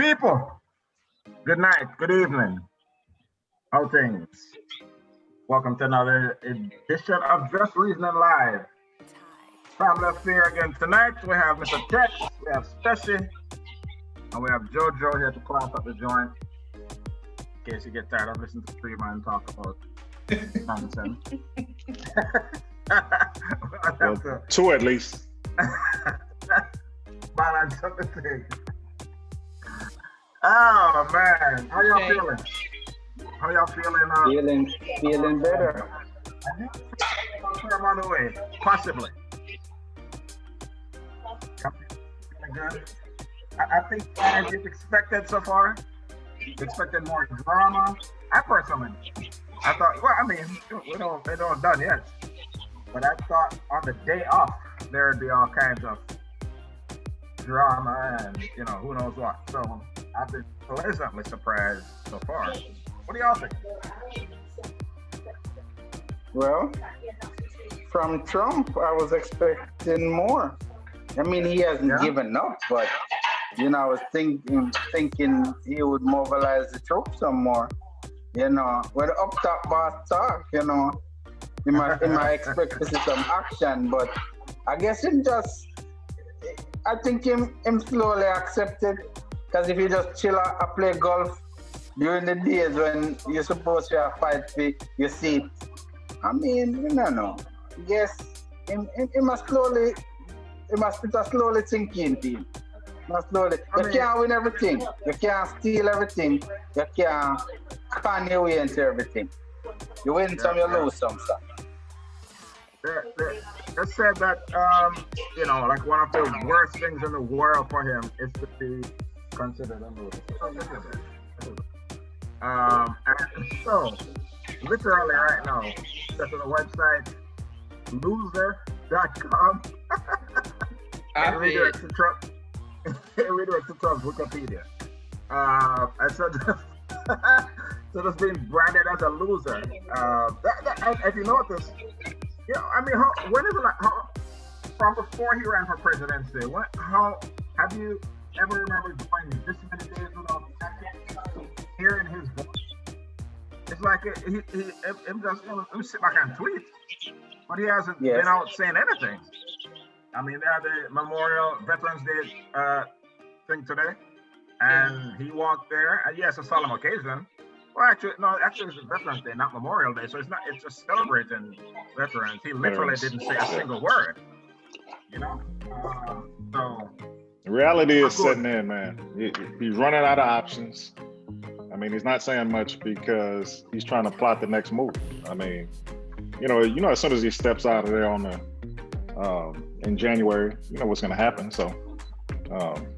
people, good night, good evening, how things? Welcome to another edition of Just Reasoning Live. Family affair again tonight. We have Mr. Tex, we have Stacy, and we have JoJo here to class up the joint. In case you get tired of listening to three man talk about nonsense. Well, two at least. Balance of the thing. Oh man, how y'all feeling? How y'all feeling? Feeling better. I'm on the way, possibly. Feeling good. I think as you've expected so far, expected more drama. I personally, I thought, well, I mean, we don't done yet, but I thought on the day off there'd be all kinds of drama and who knows what. So I've been pleasantly surprised so far. What do y'all think? Well, from Trump, I was expecting more. I mean, he hasn't given up, but I was thinking he would mobilize the troops some more. When the up top boss talk, he might expect to see some action, but I guess I think him slowly accepted, because if you just chill out and play golf during the days when you're supposed to have fight for your seat, I mean, I guess it must slowly sink into him. You can't win everything. You can't steal everything. You can't con your way into everything. You win some, you lose some stuff. They said that, like one of the worst things in the world for him is to be considered a loser. And so, literally right now, go to the website, loser.com, and redirect to Trump. Redirect to Trump's Wikipedia. And so just being branded as a loser. If you notice, when is it from before he ran for presidency, how have you ever remembered going this many days without hearing his voice? It's like he just sit back and tweet, but he hasn't been out saying anything. I mean, they had the Memorial Veterans Day thing today, and he walked there, and yes, a solemn occasion. Well, actually, it's Veterans Day, not Memorial Day, so it's just celebrating veterans. He literally didn't say a single word, so. The reality is setting in, man. He's running out of options. I mean, he's not saying much because he's trying to plot the next move. I mean, as soon as he steps out of there in January, you know what's going to happen. So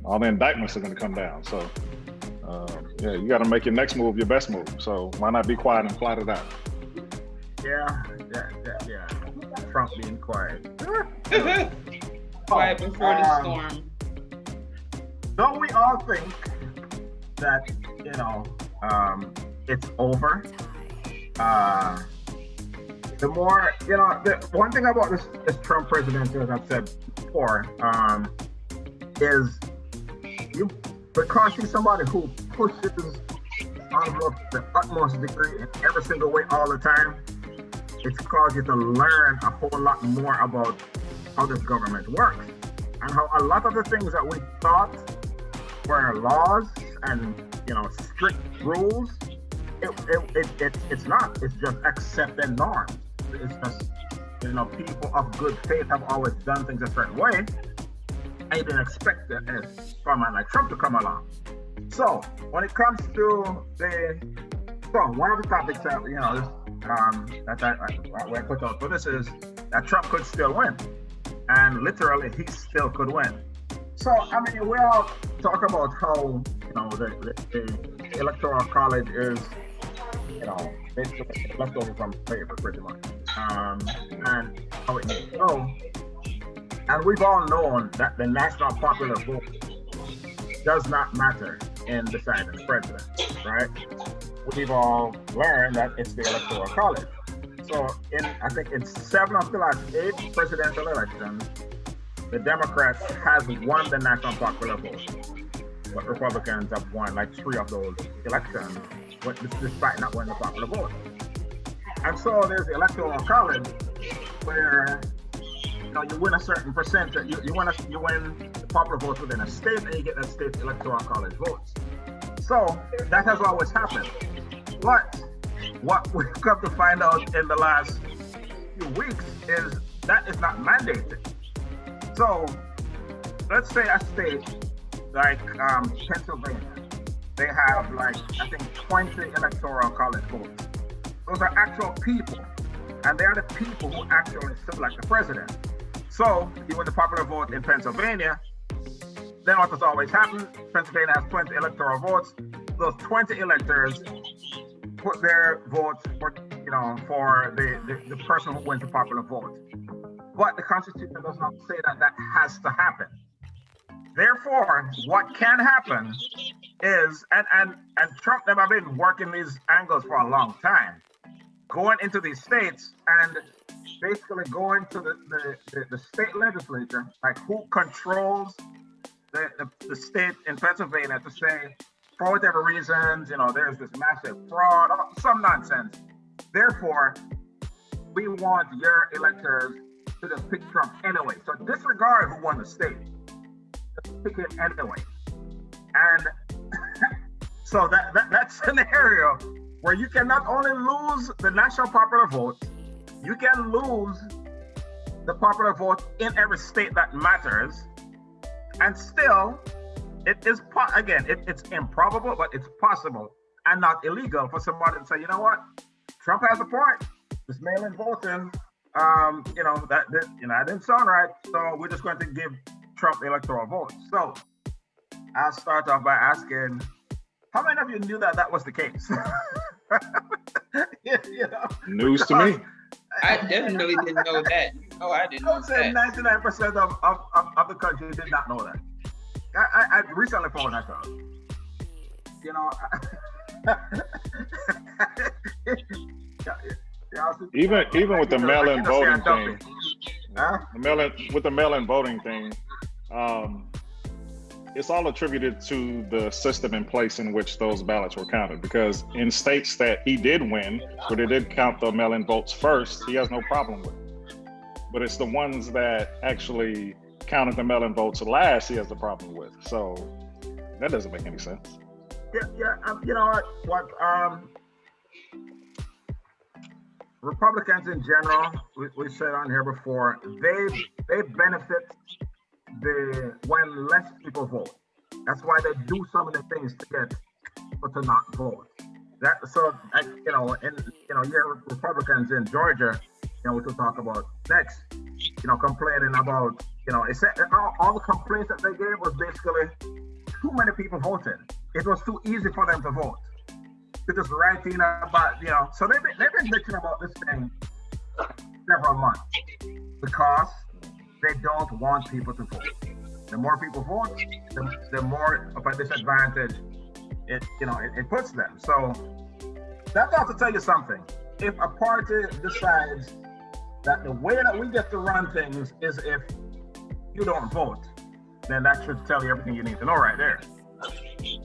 all the indictments are going to come down. So you got to make your next move your best move. So why not be quiet and plot it out? Yeah. Trump being quiet. Quiet before the storm. Don't we all think that it's over? The more the one thing about this Trump presidency, as I've said before, is because he's somebody who pushes almost the utmost degree in every single way all the time. It's caused you to learn a whole lot more about how this government works and how a lot of the things that we thought were laws and strict rules, it's not. It's just accepted norms. It's just people of good faith have always done things a certain way, and you didn't expect someone like Trump to come along. So when it comes to one of the topics that that I put out for this is that Trump could still win, and literally he still could win. So I mean, we all talk about how the electoral college is basically left over from favor pretty much, and how it needs to go. And we've all known that the national popular vote does not matter in deciding the president, right? We've all learned that it's the electoral college. So I think in 7 of the last 8 presidential elections, the Democrats has won the national popular vote. but Republicans have won like 3 of those elections, but despite not winning the popular vote. And so there's the electoral college where you win a certain percentage. You win the popular vote within a state, and you get that state's electoral college votes. So that has always happened. But what we've come to find out in the last few weeks is that is not mandated. So let's say a state like Pennsylvania, they have like I think 20 electoral college votes. Those are actual people, and they are the people who actually select the president. So you win the popular vote in Pennsylvania, then what has always happened, Pennsylvania has 20 electoral votes. Those 20 electors put their votes for the person who wins the popular vote. But the Constitution does not say that that has to happen. Therefore, what can happen is, and Trump never been working these angles for a long time, going into these states and basically going to the state legislature, like who controls the state in Pennsylvania, to say, for whatever reasons, there's this massive fraud, some nonsense. Therefore, we want your electors to just pick Trump anyway. So disregard who won the state. Just pick it anyway. And so that scenario where you can not only lose the national popular vote, you can lose the popular vote in every state that matters, and still, it's improbable, but it's possible and not illegal for somebody to say, you know what, Trump has a point. This mail-in voting, that didn't sound right, so we're just going to give Trump the electoral vote. So I'll start off by asking, how many of you knew that was the case? News to me. I definitely didn't know that. Oh, I didn't know that. I would say 99% of the country did not know that. I recently found that out. Even with the mail-in voting thing, huh? with the mail-in voting thing, it's all attributed to the system in place in which those ballots were counted. Because in states that he did win, where they did count the mail-in votes first, he has no problem with it. But it's the ones that actually counted the mail-in votes last he has the problem with. So that doesn't make any sense. Yeah. You know what? Republicans in general, we said on here before, they benefit when less people vote. That's why they do some of the things to get people to not vote. Your Republicans in Georgia, which we'll talk about next, complaining about, it said all the complaints that they gave was basically too many people voted. It was too easy for them to vote. To just writing about, so they've been bitching about this thing several months because they don't want people to vote. The more people vote, the more of a disadvantage it puts them. So that's all to tell you something. If a party decides that the way that we get to run things is if you don't vote, then that should tell you everything you need to know right there.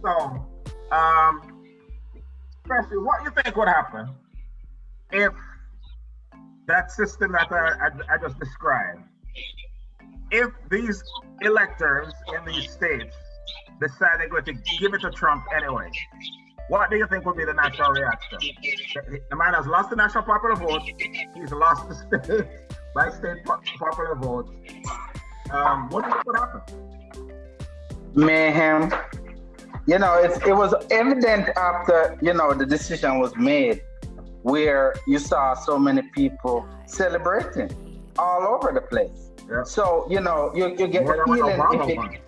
So, especially what you think would happen if that system that I just described, if these electors in these states decide they're going to give it to Trump anyway, what do you think would be the natural reaction? The man has lost the national popular vote. He's lost the state by state popular vote. What do you think would happen? Mayhem. It was evident after, the decision was made, where you saw so many people celebrating all over the place. Yeah. So, you get the feeling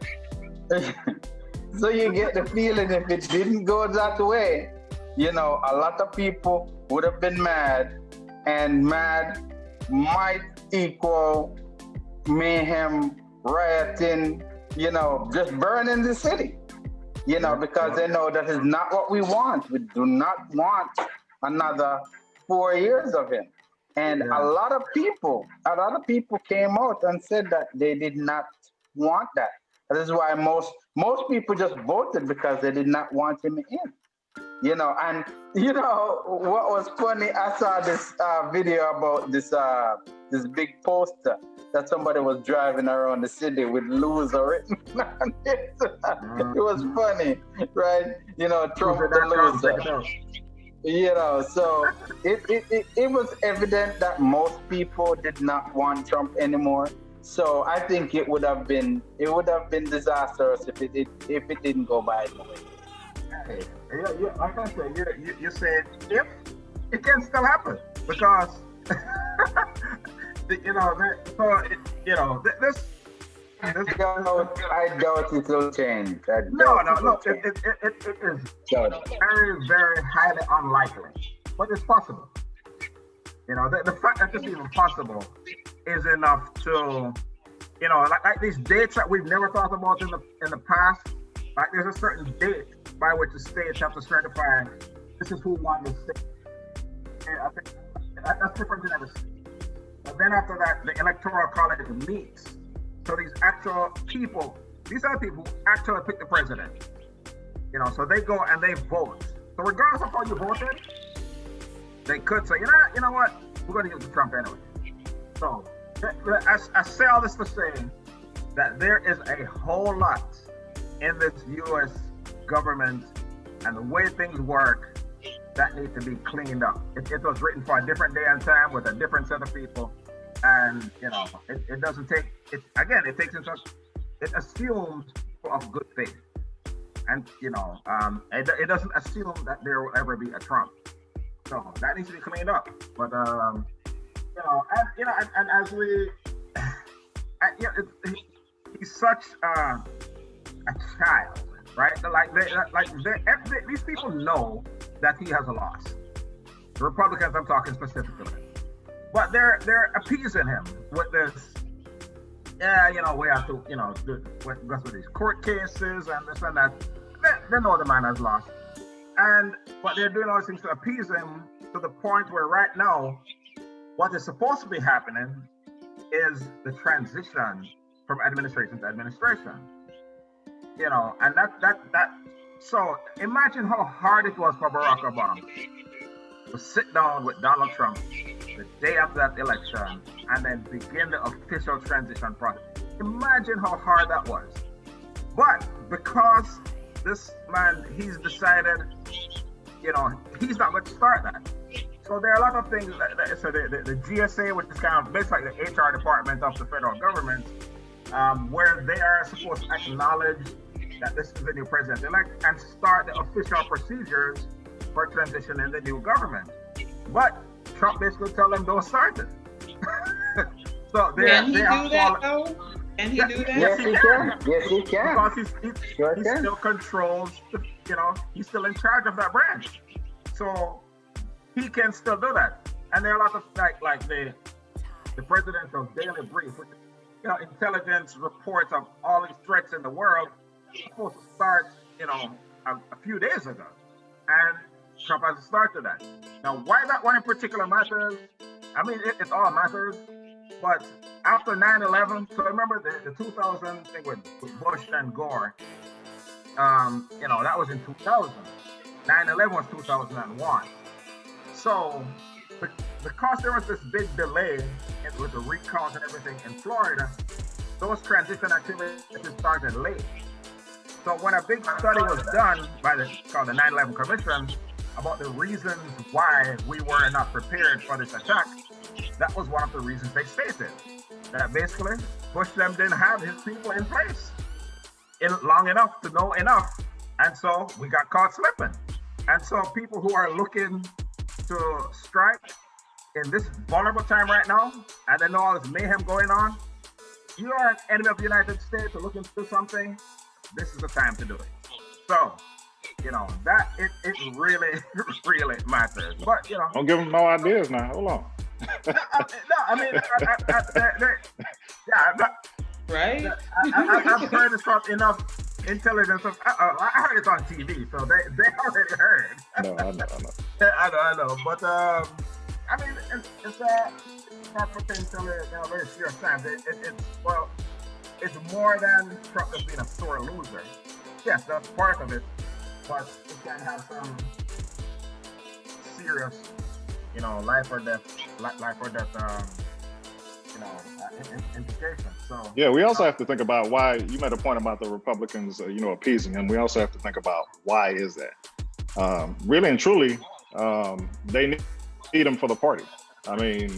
so you get the feeling if it didn't go that way, a lot of people would have been mad, and mad might equal mayhem, rioting, just burning the city. Because they know that is not what we want. We do not want another 4 years of him. And a lot of people came out and said that they did not want that. This is why most people just voted because they did not want him in. And what was funny? I saw this video about this big poster that somebody was driving around the city with "loser" written on it. It was funny, right? Trump the loser. So it was evident that most people did not want Trump anymore. So I think it would have been disastrous if it didn't go Biden way. Hey, like I said, you said if it can still happen because this I doubt it will change. No, it is very, very highly unlikely, but it's possible. The fact that it's even possible is enough to, like these dates that we've never thought about in the past. Like there's a certain date by which the states have to certify this is who won the state. And I think that's different than ever seen. But then after that, the electoral college meets. So these are people who actually pick the president. So they go and they vote. So regardless of how you voted, they could say, you know what, we're going to give it to Trump anyway. So I say all this to say that there is a whole lot in this U.S. government and the way things work that need to be cleaned up. It was written for a different day and time with a different set of people. And it doesn't take it again. It assumes people of good faith, and it doesn't assume that there will ever be a Trump. So that needs to be cleaned up. But and as we, he's such a child, right? These people know that he has a loss. The Republicans, I'm talking specifically. But they're appeasing him with this, we have to, go through these court cases and this and that. They know the man has lost. But they're doing all these things to appease him to the point where right now, what is supposed to be happening is the transition from administration to administration. And that. So imagine how hard it was for Barack Obama to sit down with Donald Trump the day after that election and then begin the official transition process. Imagine how hard that was. But because this man, he's decided, he's not going to start that. So there are a lot of things the GSA, which is kind of basically the HR department of the federal government, where they are supposed to acknowledge that this is the new president-elect and start the official procedures for transition in the new government. But Trump basically tell them don't start it. So can he do that though? Can he do that? Yes, he can. Yes, he can. Because he still controls, he's still in charge of that branch. So he can still do that. And there are a lot of like the presidential daily brief, which intelligence reports of all these threats in the world, supposed to start, a few days ago. And Trump hasn't started that. Now, why that one in particular matters, I mean, it all matters, but after 9/11, so remember the 2000 thing with Bush and Gore, that was in 2000. 9/11 was 2001. So, because there was this big delay with the recount and everything in Florida, those transition activities started late. So when a big study was done by called the 9/11 Commission about the reasons why we were not prepared for this attack, that was one of the reasons they stated. That basically Bush them didn't have his people in place long enough to know enough. And so we got caught slipping. And so people who are looking to strike in this vulnerable time right now, and they know all this mayhem going on, you are an enemy of the United States or looking to do something, this is the time to do it. So, that it really, really matters. But, don't give them no ideas now. Hold on. Right? I've heard it from enough intelligence. I heard it on TV, so they already heard. No, I know. I know. But, it's not potentially, very serious times. it's more than Trump just being a sore loser. Yes, that's part of it, but it can have some serious, life or death, implications. So yeah, we also have to think about why. You made a point about the Republicans, appeasing him. We also have to think about why is that. Really and truly, they need him for the party. I mean,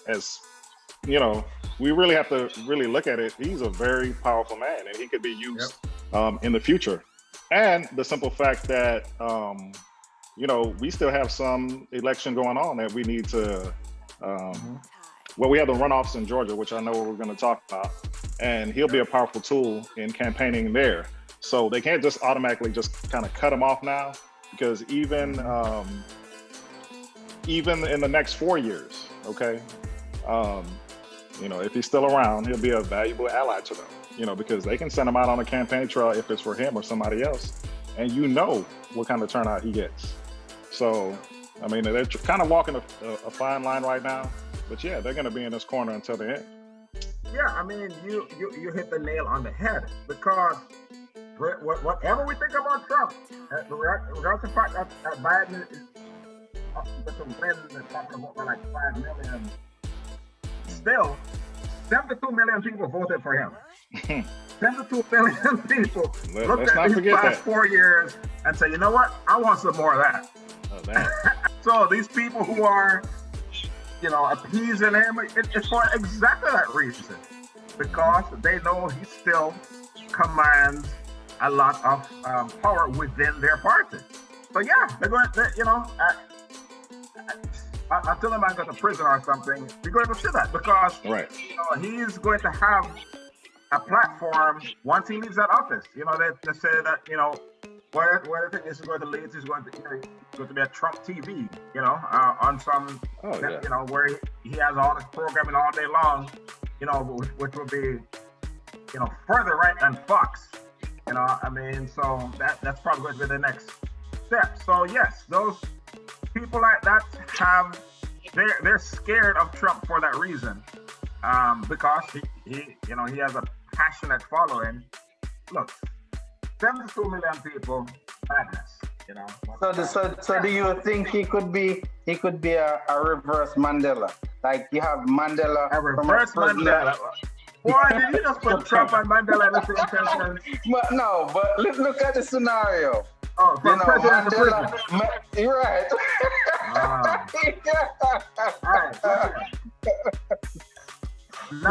as we really have to really look at it. He's a very powerful man, and he could be used in the future. And the simple fact that we still have some election going on that we need to. Well, we have the runoffs in Georgia, which I know we're going to talk about, and he'll be a powerful tool in campaigning there. So they can't just automatically just kind of cut him off now, because even in the next 4 years, okay, if he's still around, he'll be a valuable ally to them, because they can send him out on a campaign trail if it's for him or somebody else, and what kind of turnout he gets. So, I mean, they're kind of walking a fine line right now. But yeah, they're going to be in this corner until the end. Yeah, I mean, you hit the nail on the head, because whatever we think about Trump, regardless of the fact that Biden is to win the talking about like 5 million, still 72 million people voted for him. 72 million people looked at these past 4 years and said, you know what, I want some more of that. So these people who are appeasing him, it's for exactly that reason, because they know he still commands a lot of power within their party. So yeah, they're going to, until a man goes to prison or something, you're going to see that, because he's going to have a platform once he leaves that office. They say that where the thing is going to lead is going to be a Trump TV, on some, where he has all this programming all day long, which will be, further right than Fox, I mean, so that's probably going to be the next step. So yes, those people like that they're scared of Trump for that reason, because he has a passionate following. Look, 72 million people, madness, So do you think he could be a reverse Mandela? Like you have Mandela, a reverse Mandela. Why did you just put Trump and Mandela in the same sentence? But look at the scenario. Oh, from president to prison. You're right. Not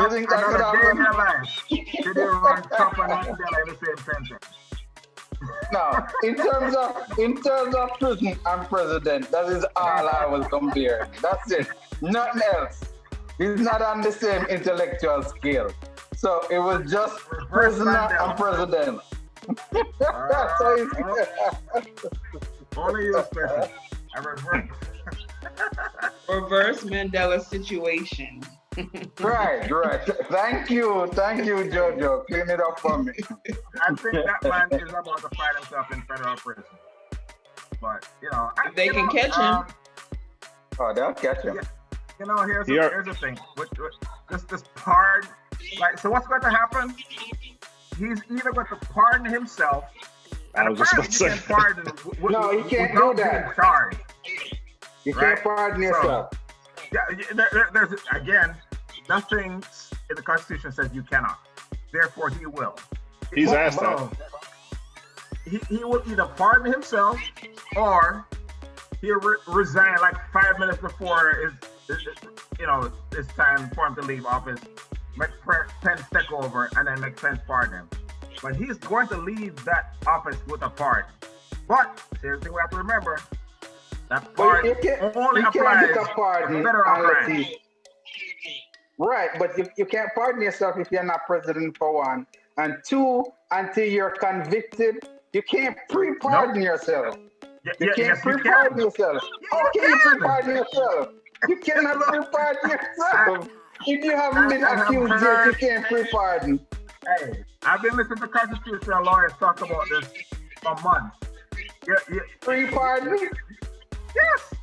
you think that could another day in happen? their life did they run Trump and Mandela in the same sentence. No, in terms of prison and president, that is all I will compare. That's it. Nothing else. He's not on the same intellectual scale. So it was just prisoner and president. Only you, special. Reverse Mandela situation. Right. Thank you, Jojo. Clean it up for me. I think that man is about to find himself in federal prison. But, if they can catch him. They'll catch him. Here's the thing. With this pardon, so what's going to happen? He's either going to pardon himself. I was just about to say. Pardon No, he can't do that. Charged, you can't pardon yourself. There's again, nothing in the Constitution says you cannot. Therefore, he will. He's asked that. He will either pardon himself or he'll resign like 5 minutes before it's time for him to leave office. Make Pence take over and then make Pence pardon him. But he's going to leave that office with a pardon. But here's the thing we have to remember. That pardon only applies to federal crimes. Right, but you can't pardon yourself if you're not president, for one. And two, until you're convicted, you can't pre-pardon yourself. You can't pre-pardon yourself. How can you pre-pardon yourself? You cannot pre-pardon yourself. If you haven't been accused yet, you can't pre-pardon. Hey, I've been listening to constitutional lawyers talk about this for months. Pre-pardon? Yes.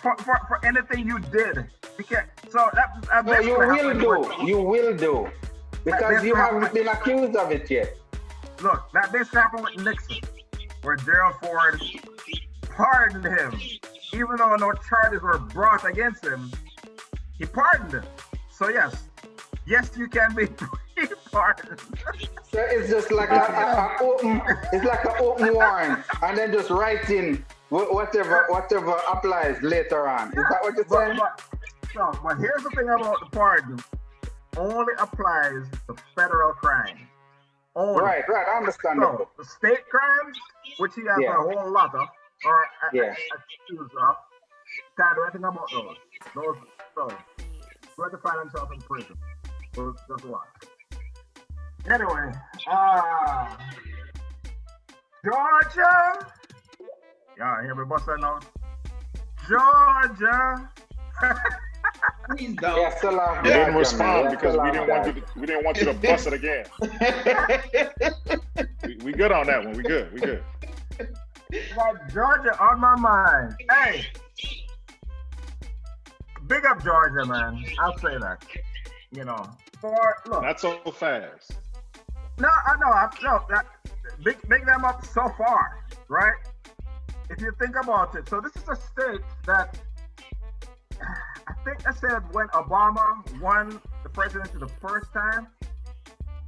For anything you did. You can't. So that you will do. Because you haven't been accused of it yet. Look, that basically happened with Nixon, where Gerald Ford pardoned him. Even though no charges were brought against him, he pardoned him. So yes, you can be pardoned. So it's just like an open warrant, and then just write in whatever applies later on. Is that what you're saying? But here's the thing about the pardon: only applies to federal crimes. Only. Right, I understand. So the state crimes, which he has a whole lot of, or accused of, can't do anything about those. So going to find himself in prison. So just watch. Anyway, Georgia. Yeah, hear me bust that note. Georgia. Please don't. Yeah, still you didn't respond because we didn't want you to bust it again. we good on that one. We good. Got Georgia on my mind. Hey, big up Georgia, man. I'll say that. You know, look. Not so fast. No, I know. Big them up so far, right? If you think about it, so this is a state that I think I said when Obama won the presidency the first time,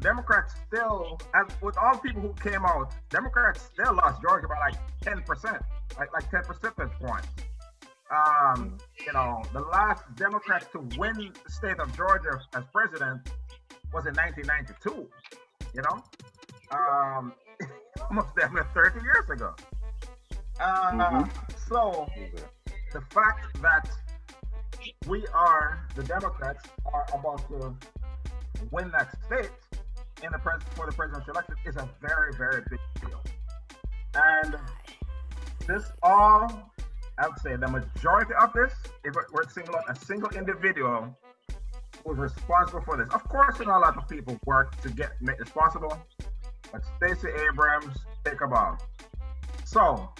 Democrats still, as with all the people who came out, Democrats still lost Georgia by like 10%, like 10 percentage points. You know, the last Democrat to win the state of Georgia as president was in 1992. You know, almost damn near 30 years ago. So the fact that the Democrats are about to win that state for the presidential election is a very, very big deal. And this all, I would say the majority of this, if we're singling out a single individual who's responsible for this. Of course, a lot of people work to make this possible, but Stacy Abrams, take a bow. So,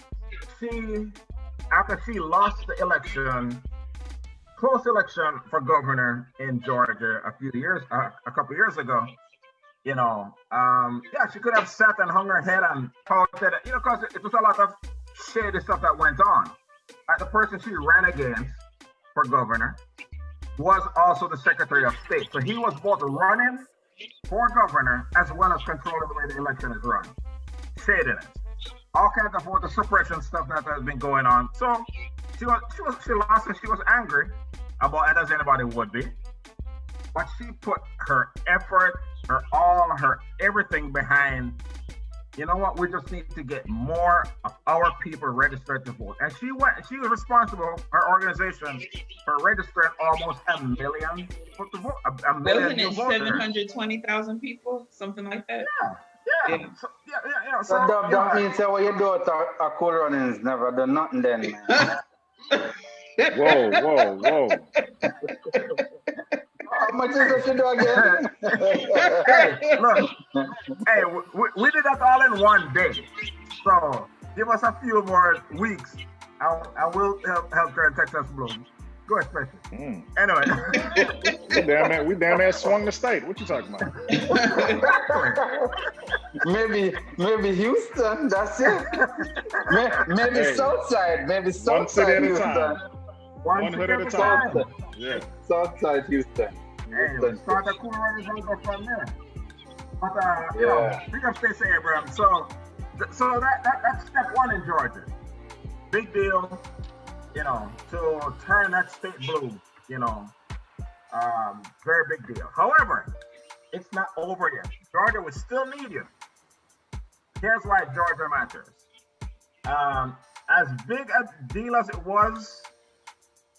after she lost the election, close election for governor in Georgia a couple years ago, you know, she could have sat and hung her head and pouted, you know, because it was a lot of shady stuff that went on. The person she ran against for governor was also the Secretary of State. So he was both running for governor as well as controlling the way the election is run. Shadiness. All kinds of voter suppression stuff that has been going on. So she lost and she was angry about it, as anybody would be. But she put her effort, her all, her everything behind, you know what, we just need to get more of our people registered to vote. And she was responsible, her organization, for registering almost 1 million people to vote. A million Wasn't it 720,000 people? Something like that? Yeah. So that means that what you do at a cool runnings never done nothing then, man. Whoa. How much is that you do again? Hey, look. Hey, we did that all in one day. So give us a few more weeks. I will help her in Texas Bloom. Go ahead, Stacy. Anyway. we damn near swung the state. What you talking about? maybe Houston, that's it. Maybe Southside. Maybe Southside Houston. One hood at a time. Yeah. Southside Houston. Hey, we start a cool runners and go from there. But you know, big up Stacy Abrams. So that's step one in Georgia. Big deal, you know, to turn that state blue, you know. Very big deal. However, it's not over yet. Georgia will still need you. Here's why Georgia matters. As big a deal as it was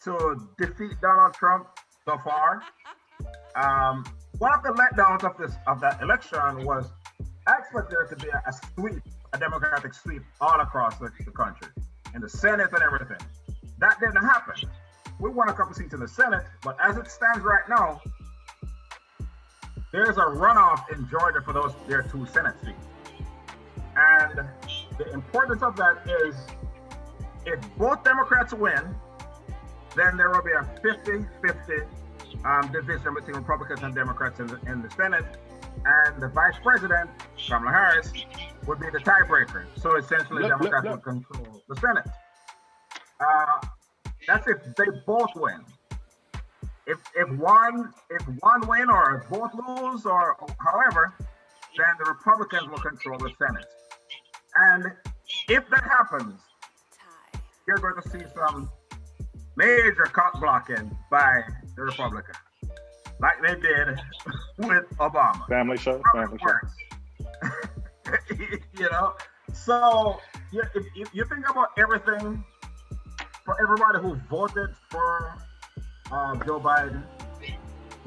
to defeat Donald Trump so far, one of the letdowns of that election was I expect there to be a Democratic sweep all across the country, in the Senate and everything. That didn't happen. We won a couple seats in the Senate, but as it stands right now, there's a runoff in Georgia for their 2 Senate seats. And the importance of that is if both Democrats win, then there will be a 50-50 division between Republicans and Democrats in the Senate. and the vice president, Kamala Harris, would be the tiebreaker. So essentially, Democrats would control the Senate. That's if they both win. If one win or both lose or however, then the Republicans will control the Senate. And if that happens, you're going to see some major cock blocking by the Republicans, like they did with Obama. Family show. You know, so if you think about everything, for everybody who voted for Joe Biden,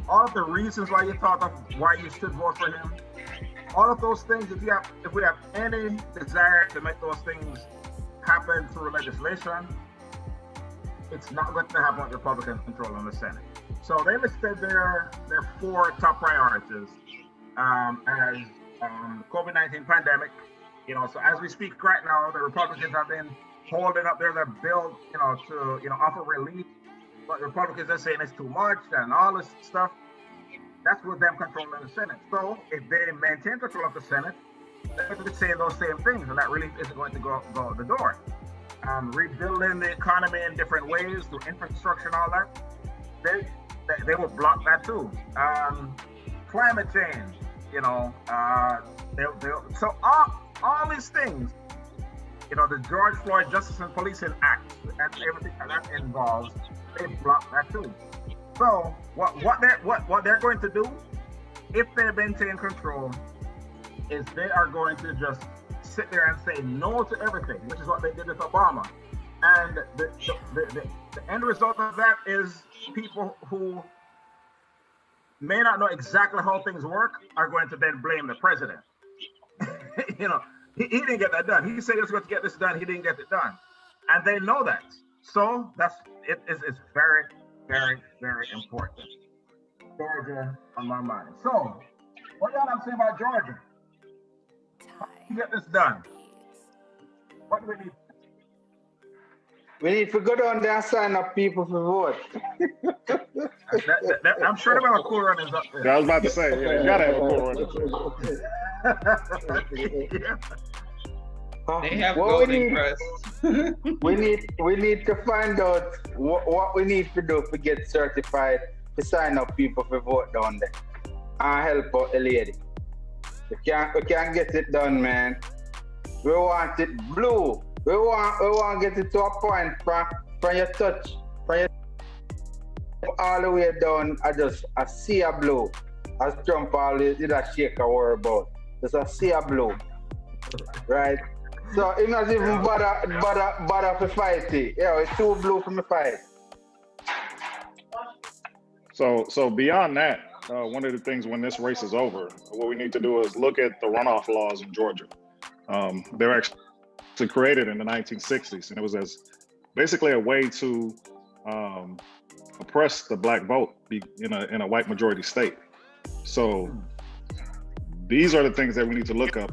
all of the reasons why you thought of why you should vote for him, all of those things, if we have any desire to make those things happen through legislation, it's not going to happen with Republicans controlling the Senate. So they listed their 4 top priorities as COVID-19 pandemic. You know, so as we speak right now, the Republicans have been holding up their bill, to offer relief, but Republicans are saying it's too much and all this stuff. That's with them controlling the Senate. So if they maintain control of the Senate, they're going to be saying those same things, and that relief isn't going to go out the door. Rebuilding the economy in different ways through infrastructure and all that, they will block that too. Climate change, so all these things, the George Floyd Justice and Policing Act and everything that involves, they block that too. So what they're going to do, if they maintain control, is they are going to just sit there and say no to everything, which is what they did with Obama. And the end result of that is people who may not know exactly how things work are going to then blame the president. He didn't get that done. He said he was going to get this done. He didn't get it done. And they know that. So it's very, very, very important. Georgia on my mind. So what y'all have to say about Georgia? How do you get this done? What do we need? We need to go down there and sign up people for vote. I'm sure there are cool runners up there. I was about to say, you gotta have a cool runner. They have voting trust. we need to find out what we need to do to get certified to sign up people for vote down there and help out the lady. We can't get it done, man. We want it blue. We want to get it to a point from your touch, from your all the way down. I see a blue. As Trump always did a shake a word about. Just a sea of blue, right? So it not even bother to fight it. Yeah, it's too blue for me fight. So beyond that, one of the things when this race is over, what we need to do is look at the runoff laws in Georgia. They're actually created in the 1960s, and it was as basically a way to oppress the black vote in a white majority state. So these are the things that we need to look up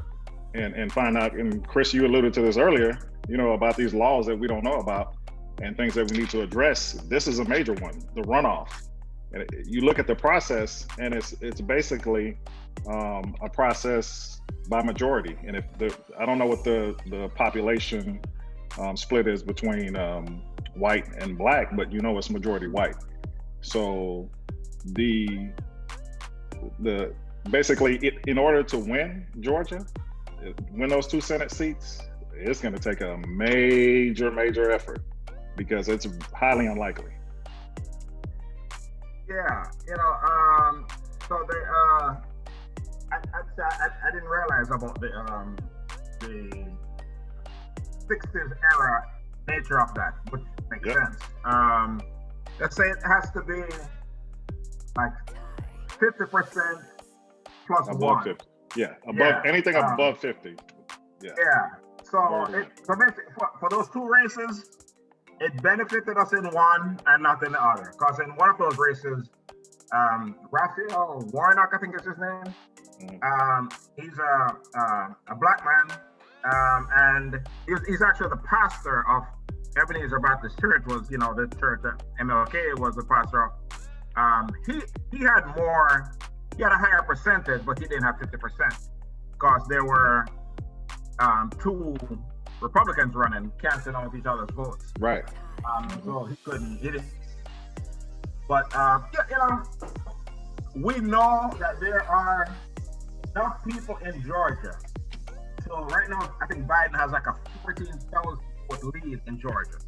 and find out. And Chris, you alluded to this earlier, about these laws that we don't know about and things that we need to address. This is a major one, the runoff. And you look at the process, and it's basically a process by majority. And I don't know what the population split is between white and black, but it's majority white. So basically in order to win Georgia, win those 2 Senate seats, it's going to take a major effort because it's highly unlikely. Yeah, so they I didn't realize about the 60s era nature of that, which makes sense. Let's say it has to be like 50% plus above 1. 50. Yeah, anything above 50. Yeah. So basically, for those 2 races, it benefited us in one and not in the other. Because in one of those races, Raphael Warnock, I think is his name. He's a black man, and he's actually the pastor of Ebenezer Baptist Church. Was the church that MLK was the pastor of. He had more he had a higher percentage, but he didn't have 50% because there were two Republicans running, canceling out each other's votes. Right. So he didn't. But we know that there are enough people in Georgia. So right now, I think Biden has like a 14,000 vote lead in Georgia.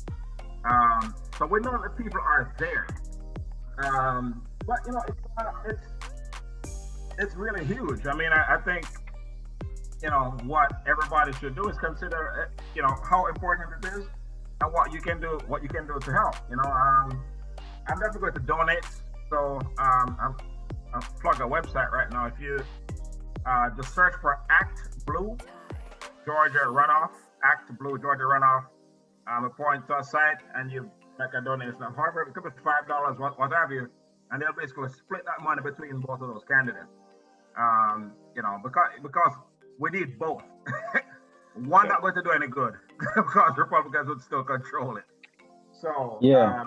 So we know that people are there. But it's really huge. I mean, I think what everybody should do is consider how important it is and what you can do to help. I'm definitely going to donate. So I'm plug a website right now. If you just search for Act Blue Georgia Runoff, Act Blue Georgia Runoff, a point to a site, and you make a donation. However, it could be $5, what have you, and they'll basically split that money between both of those candidates. Because we need both. One not going to do any good because Republicans would still control it. So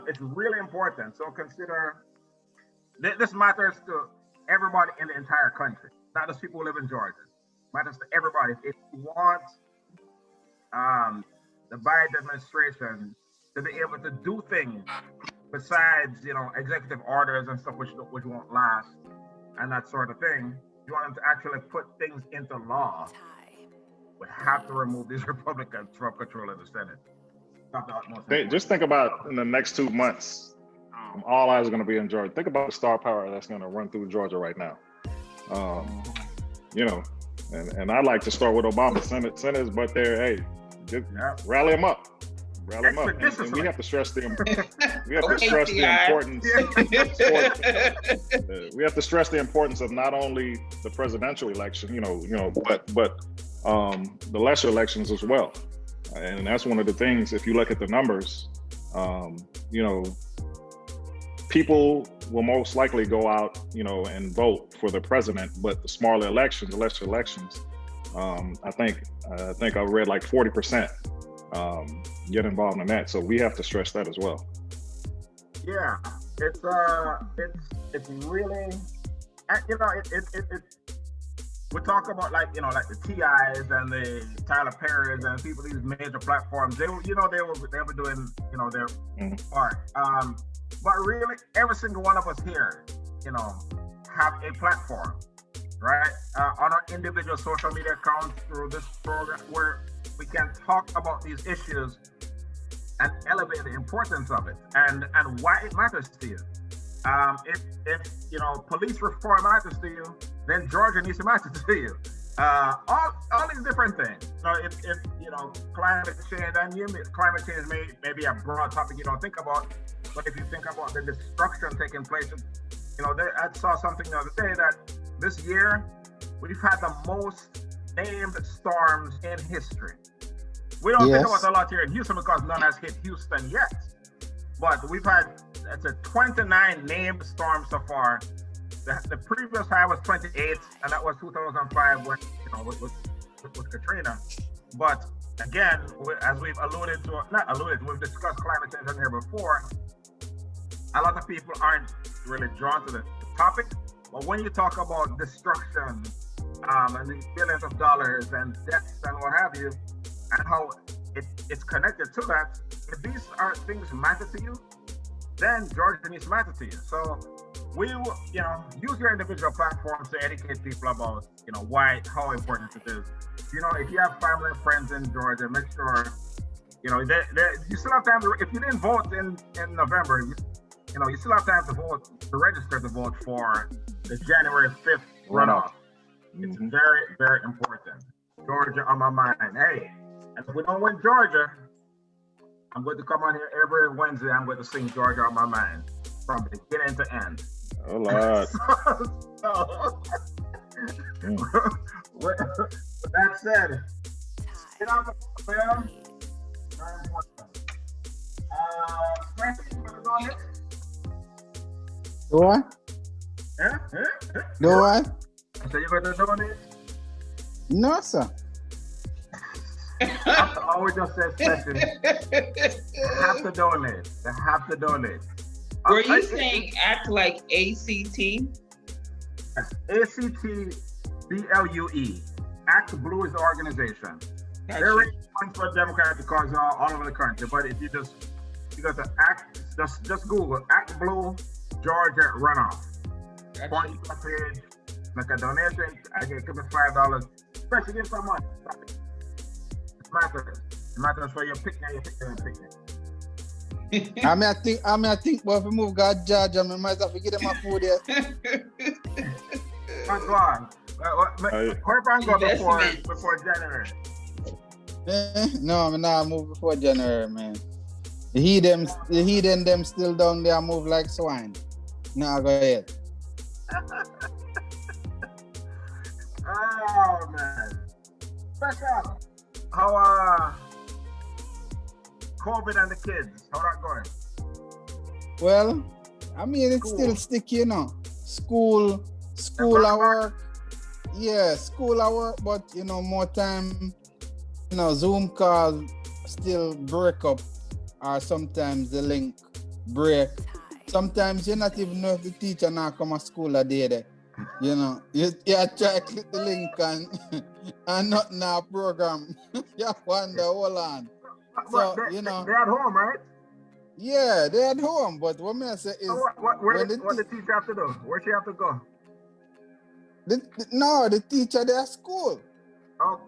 it's really important. So consider this matters to everybody in the entire country, not just people who live in Georgia. It matters to everybody. If you want the Biden administration to be able to do things besides, executive orders and stuff which won't last and that sort of thing, you want them to actually put things into law, we have to remove these Republicans from control of the Senate. Just think about in the next 2 months, all eyes are going to be in Georgia. Think about the star power that's going to run through Georgia right now. And I'd like to start with Obama. Senators, but hey, just rally them up. Rally them up. And we have to stress the importance. We have to stress the importance of not only the presidential election, but the lesser elections as well. And that's one of the things. If you look at the numbers, people will most likely go out, and vote for the president. But the smaller elections, the lesser elections, I think I read like 40%. Get involved in that, so we have to stress that as well. Yeah, it's really, we talk about like the TIs and the Tyler Perry's and people, these major platforms. They were doing their part. But really, every single one of us here, have a platform, right? On our individual social media accounts through this program where we can talk about these issues and elevate the importance of it and why it matters to you. If police reform matters to you, then Georgia needs to matter to you. All these different things. So if climate change, and climate change may be a broad topic you don't think about, but if you think about the destruction taking place, I saw something the other day that this year we've had the most named storms in history. We don't think about a lot here in Houston because none has hit Houston yet. But we've had 29 named storms so far. The previous high was 28, and that was 2005 when with Katrina. But again, as we've we've discussed climate change on here before. A lot of people aren't really drawn to the topic, but when you talk about destruction and these billions of dollars and deaths and what have you, and how it's connected to that, if these are things matter to you, then Georgia needs to matter to you. So we will, use your individual platforms to educate people about, how important it is. If you have family and friends in Georgia, make sure, you still have time if you didn't vote in November, you still have time to register to vote for the January 5th runoff. It's very, very important. Georgia on my mind. Hey, and if we don't win Georgia, I'm going to come on here every Wednesday. I'm going to sing Georgia on my mind from beginning to end. Oh, Lord. With that said, get out the film. Do what? Do what? So you're going to donate? No, sir. I always just say special. They have to donate. They have to donate. Were you saying act like ACT? ACTBLUE. Act Blue is the organization. They're raising funds for Democratic causes all over the country. But if you go to Act, just Google Act Blue Georgia runoff. Point to the page, make a donation. I get $5. Especially give some money. It matters. It matters for your picnic. I think, but if we move God judge, I might have to give them a food there. Go on. Hope I go before January. No, I'm not move before January, man. The heathen them still down there move like swine. No, go ahead. Oh man. Special. How COVID and the kids, how that going? Well, I mean it's still sticky, you know. School at work. Yeah, school at work, but you know, more time, you know, Zoom calls still break up, or sometimes the link break. Sometimes you not even know if the teacher not come to school a day there. You know, you try to click the link and not now program. You wonder, hold on. So, you know, they're at home, right? Yeah, they're at home, but what I say is, so what the teacher have to do? Where she have to go? The teacher they're at school. Oh,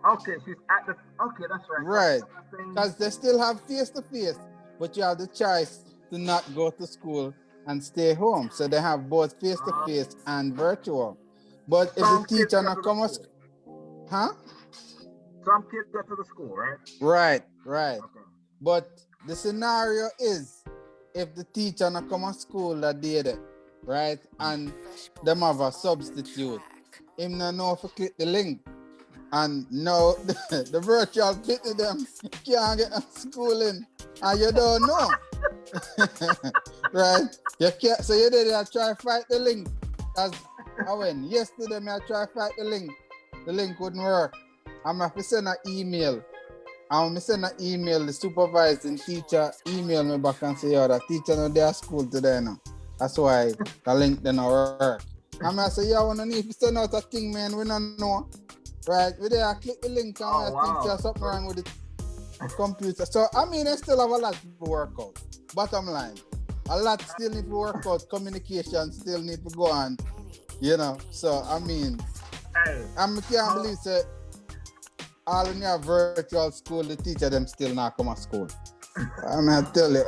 okay. She's at the. Okay, that's right. Right, because they still have face-to-face, but you have the choice to not go to school and stay home. So they have both face-to-face and virtual. But if the teacher not come to school, huh? Some kids go to the school, right? Right. Okay. But the scenario is if the teacher not come to school that day, right? And them have a substitute. Him not know if to click the link. And now the virtual click to them can't get a school in. And you don't know. Right? You can't, so you did try to fight the link. As I went yesterday, I tried to fight the link. The link wouldn't work. I'm going to send an email. The supervising teacher email me back and say, the teacher not there at school today now. That's why the link didn't work. I'm going to say, I want to need to send out a thing, man. We don't know. Right? We there, click the link and I think there's something wrong with the computer. So, I mean, I still have a lot to work out. Bottom line, a lot still need to work out. Communication still need to go on. You know, so, I mean, I can't believe that all in your virtual school, the teacher them still not come to school. I'm gonna tell you.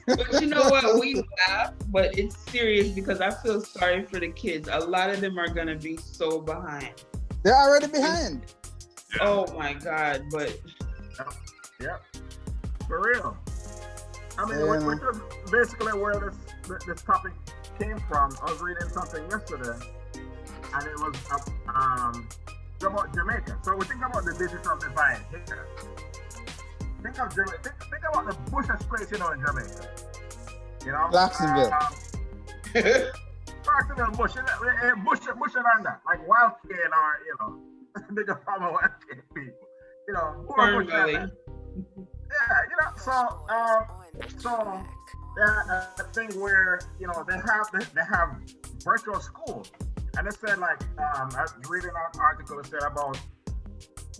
But you know what? We laugh, but it's serious because I feel sorry for the kids. A lot of them are gonna be so behind. They're already behind. Oh my God! But yeah, for real. I mean, which is basically where this topic came from. I was reading something yesterday, and it was about Jamaica. So we think about the digital divide here. Think about the bushest place, you know, in Jamaica. You know? Jacksonville. Jacksonville, bush and under. Like Wild Cane or, you know, bigger farmer Wild Cane people. You know, who are bush and under. Yeah, you know, so a thing where, you know, they have virtual school. And it said, like, I was reading an article that said about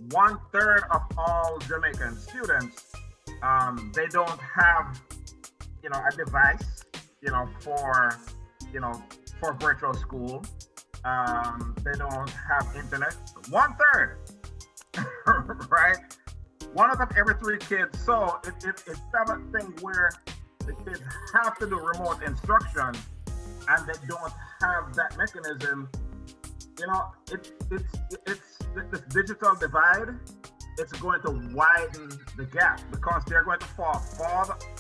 1/3 of all Jamaican students, they don't have, you know, a device, you know, for virtual school. They don't have internet. 1/3, right? One of them every 3 kids. So it's a thing where the kids have to do remote instruction, and they don't have that mechanism. You know, it's this digital divide. It's going to widen the gap because they're going to fall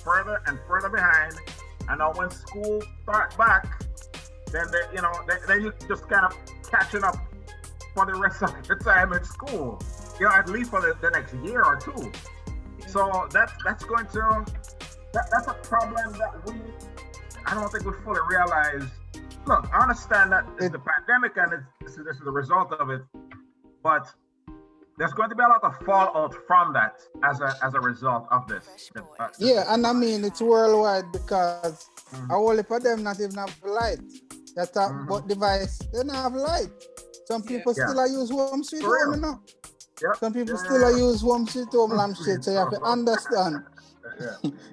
further and further behind. And now when school starts back, then then you just kind of catching up for the rest of the time in school. You know, at least for the next year or 2. So that's going to that's a problem that I don't think we fully realize. Look, I understand that it's the pandemic and this is the result of it, but there's going to be a lot of fallout from that as a result of this. Yeah, and I mean it's worldwide because a whole heap of them not even have light. You talk about device, they don't have light. Some people still use home sweet home, you know. Yep. Some people still use home sweet home lampshade, so you have to understand.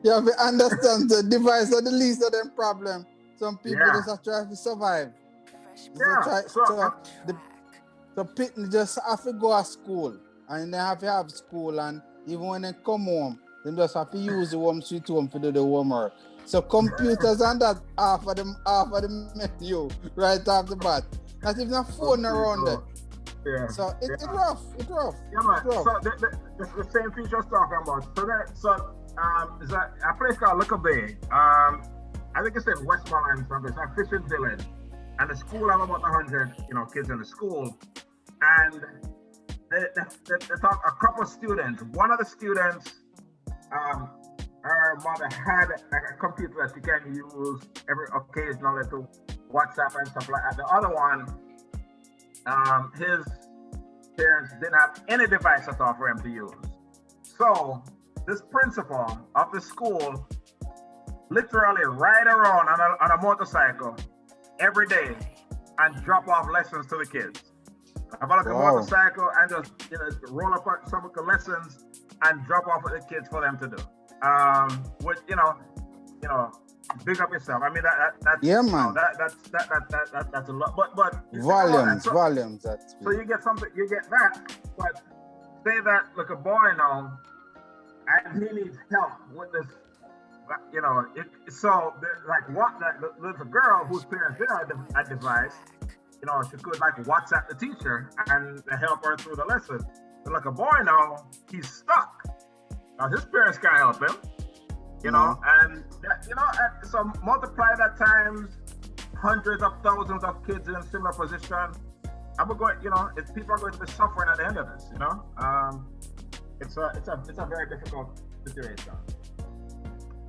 You have to understand the device are the least of them problem. Some people just have to try to survive. So people just have to go to school, and they have to have school, and even when they come home, they just have to use the home sweet home to do the homework. So computers and that half of the menu right off the bat. Not even a phone around it. Yeah. So it's rough. Yeah, man. So the same thing you're talking about. Is that a place called Little Bay? I think it's in Westmoreland, something. It's a fishing village, and the school have about 100, kids in the school, and they talk a couple of students. One of the students, her mother had a computer that she can use every occasionally to WhatsApp and stuff like that. The other one, his parents didn't have any device at all for him to use. So this principal of the school literally ride around on a motorcycle every day and drop off lessons to the kids. About a motorcycle and just roll up some of the lessons and drop off with the kids for them to do. Which big up yourself. I mean that's man. That's a lot. But volumes. So you get something. You get that. But say that a boy now, and he needs help with this. There's a girl whose parents did have a device. She could WhatsApp the teacher and help her through the lesson. But a boy now, he's stuck. Now his parents can't help him. And so multiply that times hundreds of thousands of kids in a similar position. I'm going, people are going to be suffering at the end of this. It's a very difficult situation.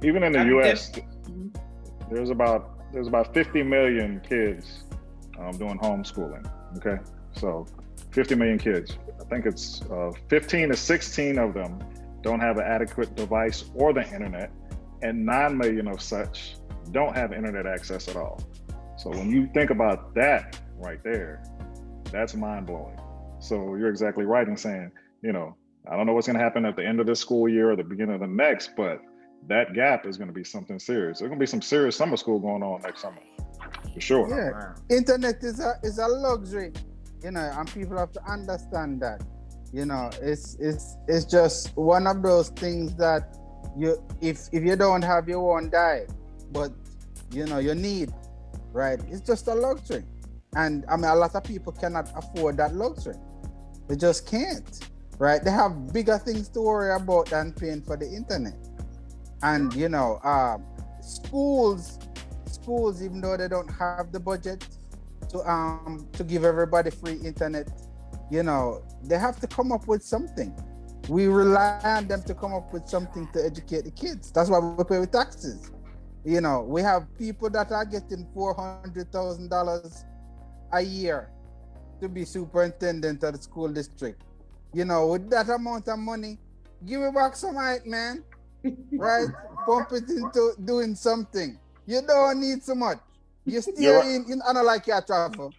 Even in the U.S., there's about 50 million kids doing homeschooling. Okay, so 50 million kids. I think it's 15 to 16 of them don't have an adequate device or the internet, and 9 million of such don't have internet access at all. So when you think about that right there, that's mind-blowing. So you're exactly right in saying, I don't know what's going to happen at the end of this school year or the beginning of the next, but that gap is going to be something serious. There's going to be some serious summer school going on next summer, for sure. Yeah, internet is a luxury, and people have to understand that. It's just one of those things that if you don't have, you won't die. But you need, right? It's just a luxury, and I mean a lot of people cannot afford that luxury. They just can't, right? They have bigger things to worry about than paying for the internet. And schools, even though they don't have the budget to give everybody free internet, they have to come up with something. We rely on them to come up with something to educate the kids. That's why we pay with taxes. We have people that are getting $400,000 a year to be superintendent of the school district. With that amount of money, give me back some height, man. Right? Pump it into doing something. You don't need so much. You still in like your travel.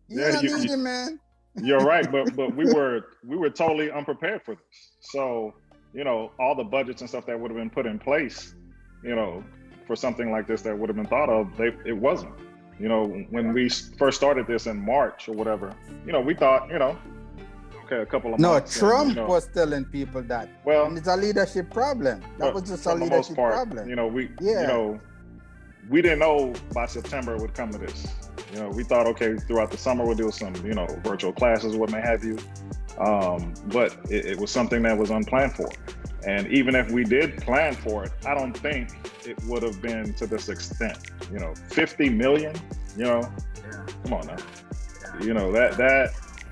You don't need it, man. You're right, but we were totally unprepared for this. So, all the budgets and stuff that would have been put in place, for something like this that would have been thought of, it wasn't. When we first started this in March or whatever, we thought, okay, a couple of months. No, Trump was telling people that. Well, and it's a leadership problem. That was just a leadership problem. We didn't know by September it would come to this. We thought, okay, throughout the summer we'll do some, virtual classes, what may have you. But it was something that was unplanned for. And even if we did plan for it, I don't think it would have been to this extent. 50 million, come on now.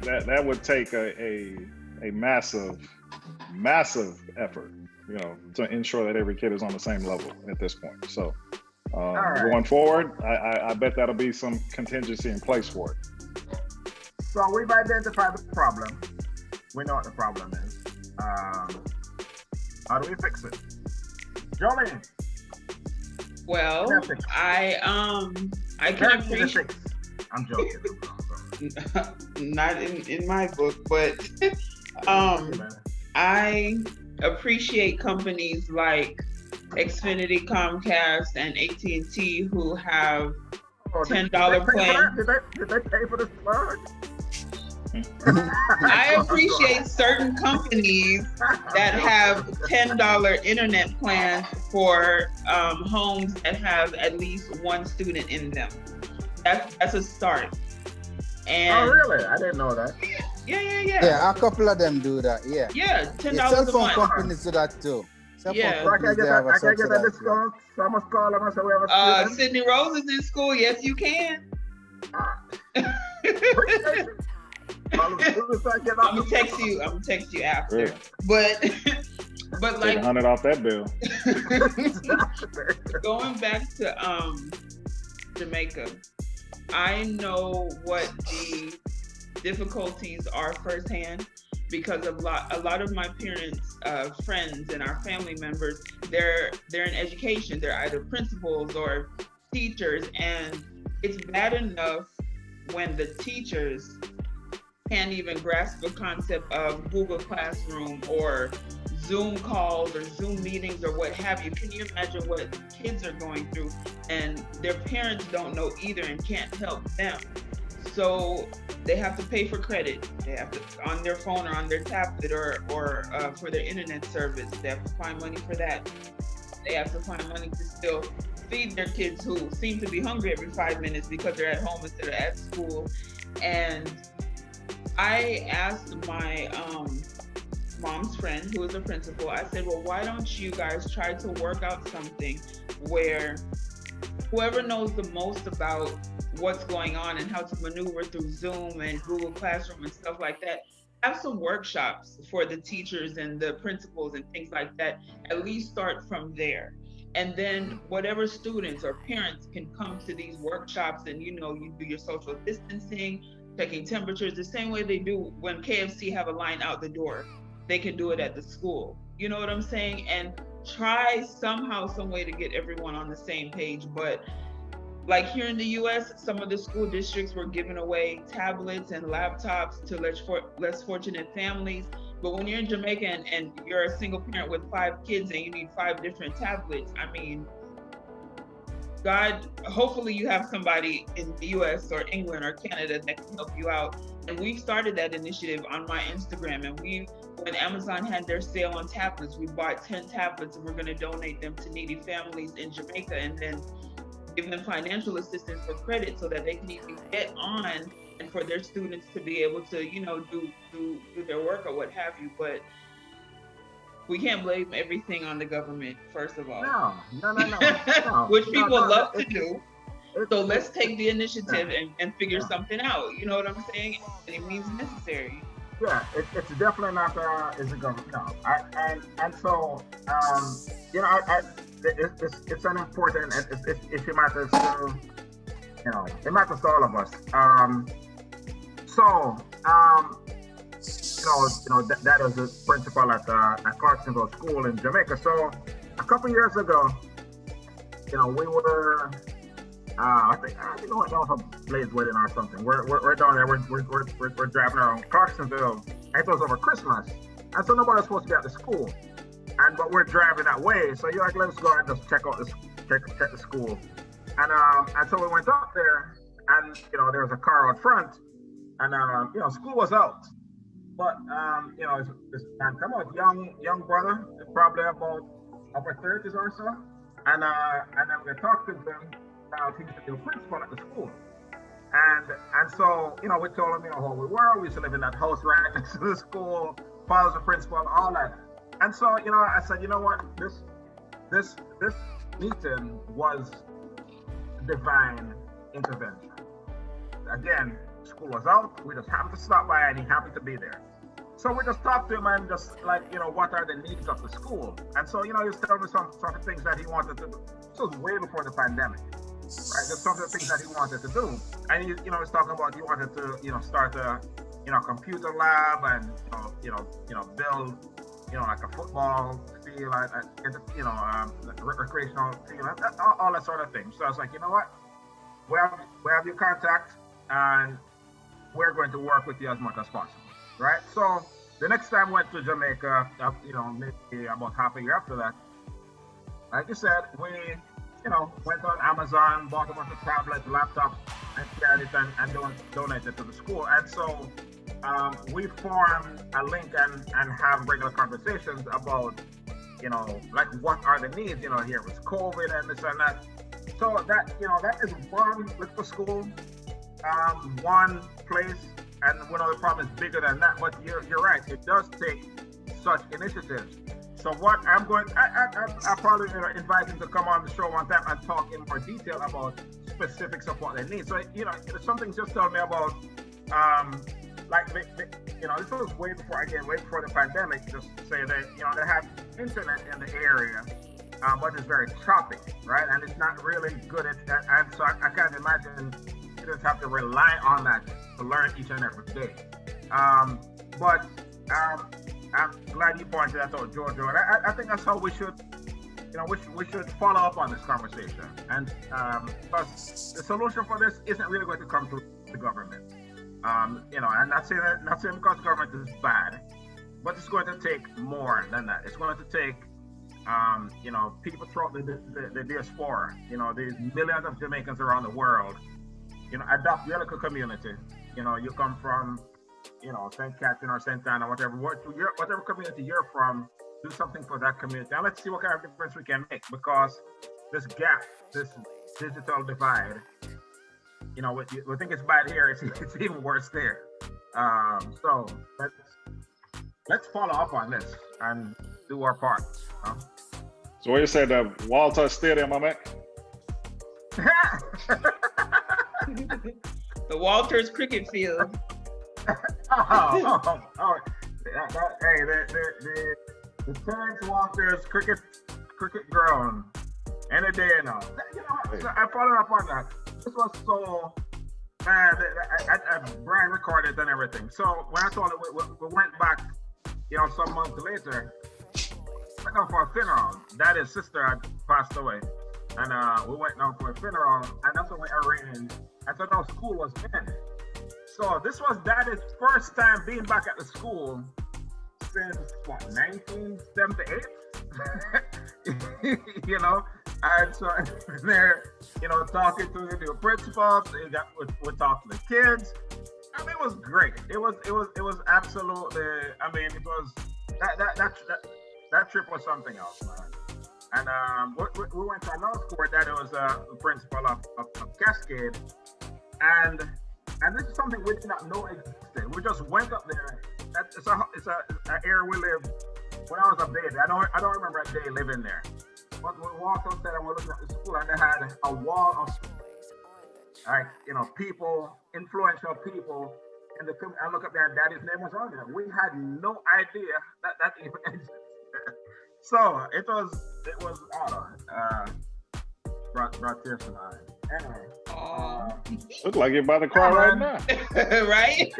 That would take a massive effort, to ensure that every kid is on the same level at this point. So going forward, I bet that'll be some contingency in place for it. So we've identified the problem. We know what the problem is. How do we fix it? Jolene? Well, I I can appreciate. I'm joking. Not in my book, but I appreciate companies like Xfinity, Comcast, and AT&T who have $10 plan. Did they pay for this plug? I appreciate certain companies that have $10 internet plans for homes that have at least one student in them. That's a start. And oh really? I didn't know that. Yeah. Yeah, a couple of them do that. Yeah. Yeah, $10 cell a phone month. companies do that too. Yeah. So I can't get that discount. So I must call them and say we have a student. Sydney Rose is in school. Yes, you can. I'm gonna text you after. Really? But like take $100 off that bill. Going back to Jamaica, I know what the difficulties are firsthand because of a lot of my parents' friends and our family members. They're in education. They're either principals or teachers, and it's bad enough when the teachers can't even grasp the concept of Google Classroom or Zoom calls or Zoom meetings or what have you. Can you imagine what kids are going through? And their parents don't know either and can't help them. So they have to pay for credit. They have to on their phone or on their tablet or for their internet service. They have to find money for that. They have to find money to still feed their kids who seem to be hungry every 5 minutes because they're at home instead of at school. And I asked my mom's friend, who is a principal, I said, well, why don't you guys try to work out something where whoever knows the most about what's going on and how to maneuver through Zoom and Google Classroom and stuff like that, have some workshops for the teachers and the principals and things like that, at least start from there. And then whatever students or parents can come to these workshops and, you do your social distancing, checking temperatures, the same way they do when KFC have a line out the door. They can do it at the school. You know what I'm saying? And try somehow, some way to get everyone on the same page. But like here in the US, some of the school districts were giving away tablets and laptops to less fortunate families. But when you're in Jamaica and you're a single parent with 5 kids and you need 5 different tablets, I mean, God, hopefully you have somebody in the US or England or Canada that can help you out. And we've started that initiative on my Instagram. And when Amazon had their sale on tablets, we bought 10 tablets and we're going to donate them to needy families in Jamaica and then give them financial assistance for credit so that they can even get on and for their students to be able to, do their work or what have you. But we can't blame everything on the government, first of all. No. Which people love to do. So let's take the initiative and figure something out. You know what I'm saying? It means necessary. Yeah, it's definitely not is the government. No, it's an important. It matters to it matters to all of us. That is the principal at Clarksonville School in Jamaica. So a couple years ago, we were. I think we went down for Blade's wedding or something. We're down there. We're driving around Clarksonville. And it was over Christmas, and so nobody was supposed to be at the school. But we're driving that way, so you're like, let's go and just check out check the school. And so we went up there, and there was a car out front, and school was out. But this man come out, young brother, probably about upper 30s or so, and then we talked to them. He's the new principal at the school, and so we told him who we were. We used to live in that house right next to the school. Father's the principal, all that. And so I said, what, this meeting was divine intervention. Again, school was out. We just happened to stop by, and he happened to be there. So we just talked to him and just what are the needs of the school? And so he was telling me some sort of things that he wanted to do. This was way before the pandemic. Right, there's some of the things that he wanted to do, and he was talking about he wanted to, start a, computer lab and build, like a football field, recreational field, all that sort of thing. So I was like, we have your contact, and we're going to work with you as much as possible, right? So the next time we went to Jamaica, maybe about half a year after that, like you said, we, went on Amazon, bought a bunch of tablets, laptops, and carried it and donated it to the school. And so we form a link and have regular conversations about, like what are the needs, here with COVID and this and that. So that, that is one little school, one place, and the problem is bigger than that. But you're right, it does take such initiatives. So what I'm going, I probably invite him to come on the show one time and talk in more detail about specifics of what they need. So something just told me about, this was way before the pandemic. Just to say that they have internet in the area, but it's very choppy, right? And it's not really good at that. And so I can't imagine you just have to rely on that to learn each and every day. But I'm glad you pointed that out, Giorgio. And I think that's how we should, we should follow up on this conversation. And because the solution for this isn't really going to come through the government. And not saying because government is bad, but it's going to take more than that. It's going to take, people throughout the diaspora, these millions of Jamaicans around the world, adopt your local community. You come from, St. Catherine or St. Anna, whatever community you're from, do something for that community. And let's see what kind of difference we can make, because this gap, this digital divide, we think it's bad here, it's even worse there. So let's follow up on this and do our part. So what you said, Walter Stadium, my man? The Walters cricket field. Hey, the Terrence Walters cricket ground, any day now. I followed up on that. This was so bad. Brian recorded and everything. So when I saw it, we went back, some months later. Went down for a funeral. Daddy's sister had passed away, and we went down for a funeral, and that's when we arranged. I thought our school was in. So this was Daddy's first time being back at the school since 1978. And so they're talking to the new principals. We talked to the kids. I mean, it was great. It was absolutely. I mean, it was that trip was something else, man. And we went to another school where Daddy was the principal of Cascade, and this is something we did not know existed. We just went up there. It's an area we lived when I was a baby. I don't remember a day living there. But we walked up there and we're looking at the school, and they had a wall of people, influential people in the community. I look up there and Daddy's name was on there. We had no idea that even existed. So it was brought tears to my eyes. Anyway. Look like you're about to cry right now. Right?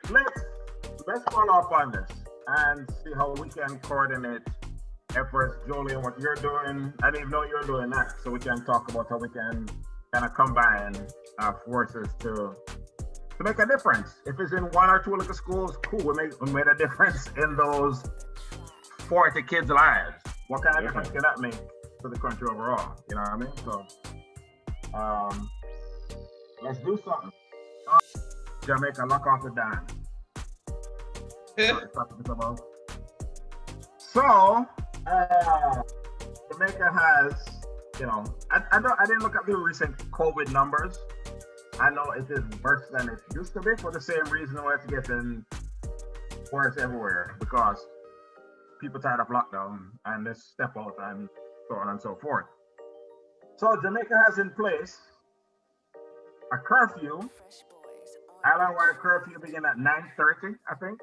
But let's follow up on this and see how we can coordinate efforts. Julian, what you're doing, I didn't even know you're doing that. So we can talk about how we can kind of combine our forces to make a difference. If it's in one or two local schools, cool. We made a difference in those 40 kids' lives. What kind of difference can that make to the country overall? You know what I mean? So let's do something. Jamaica, lock off the dime. So Jamaica has, I didn't look at the recent COVID numbers. I know it is worse than it used to be for the same reason why it's getting worse everywhere, because people tired of lockdown and they step out and so on and so forth. So Jamaica has in place a curfew, island-wide curfew beginning at 9:30, I think.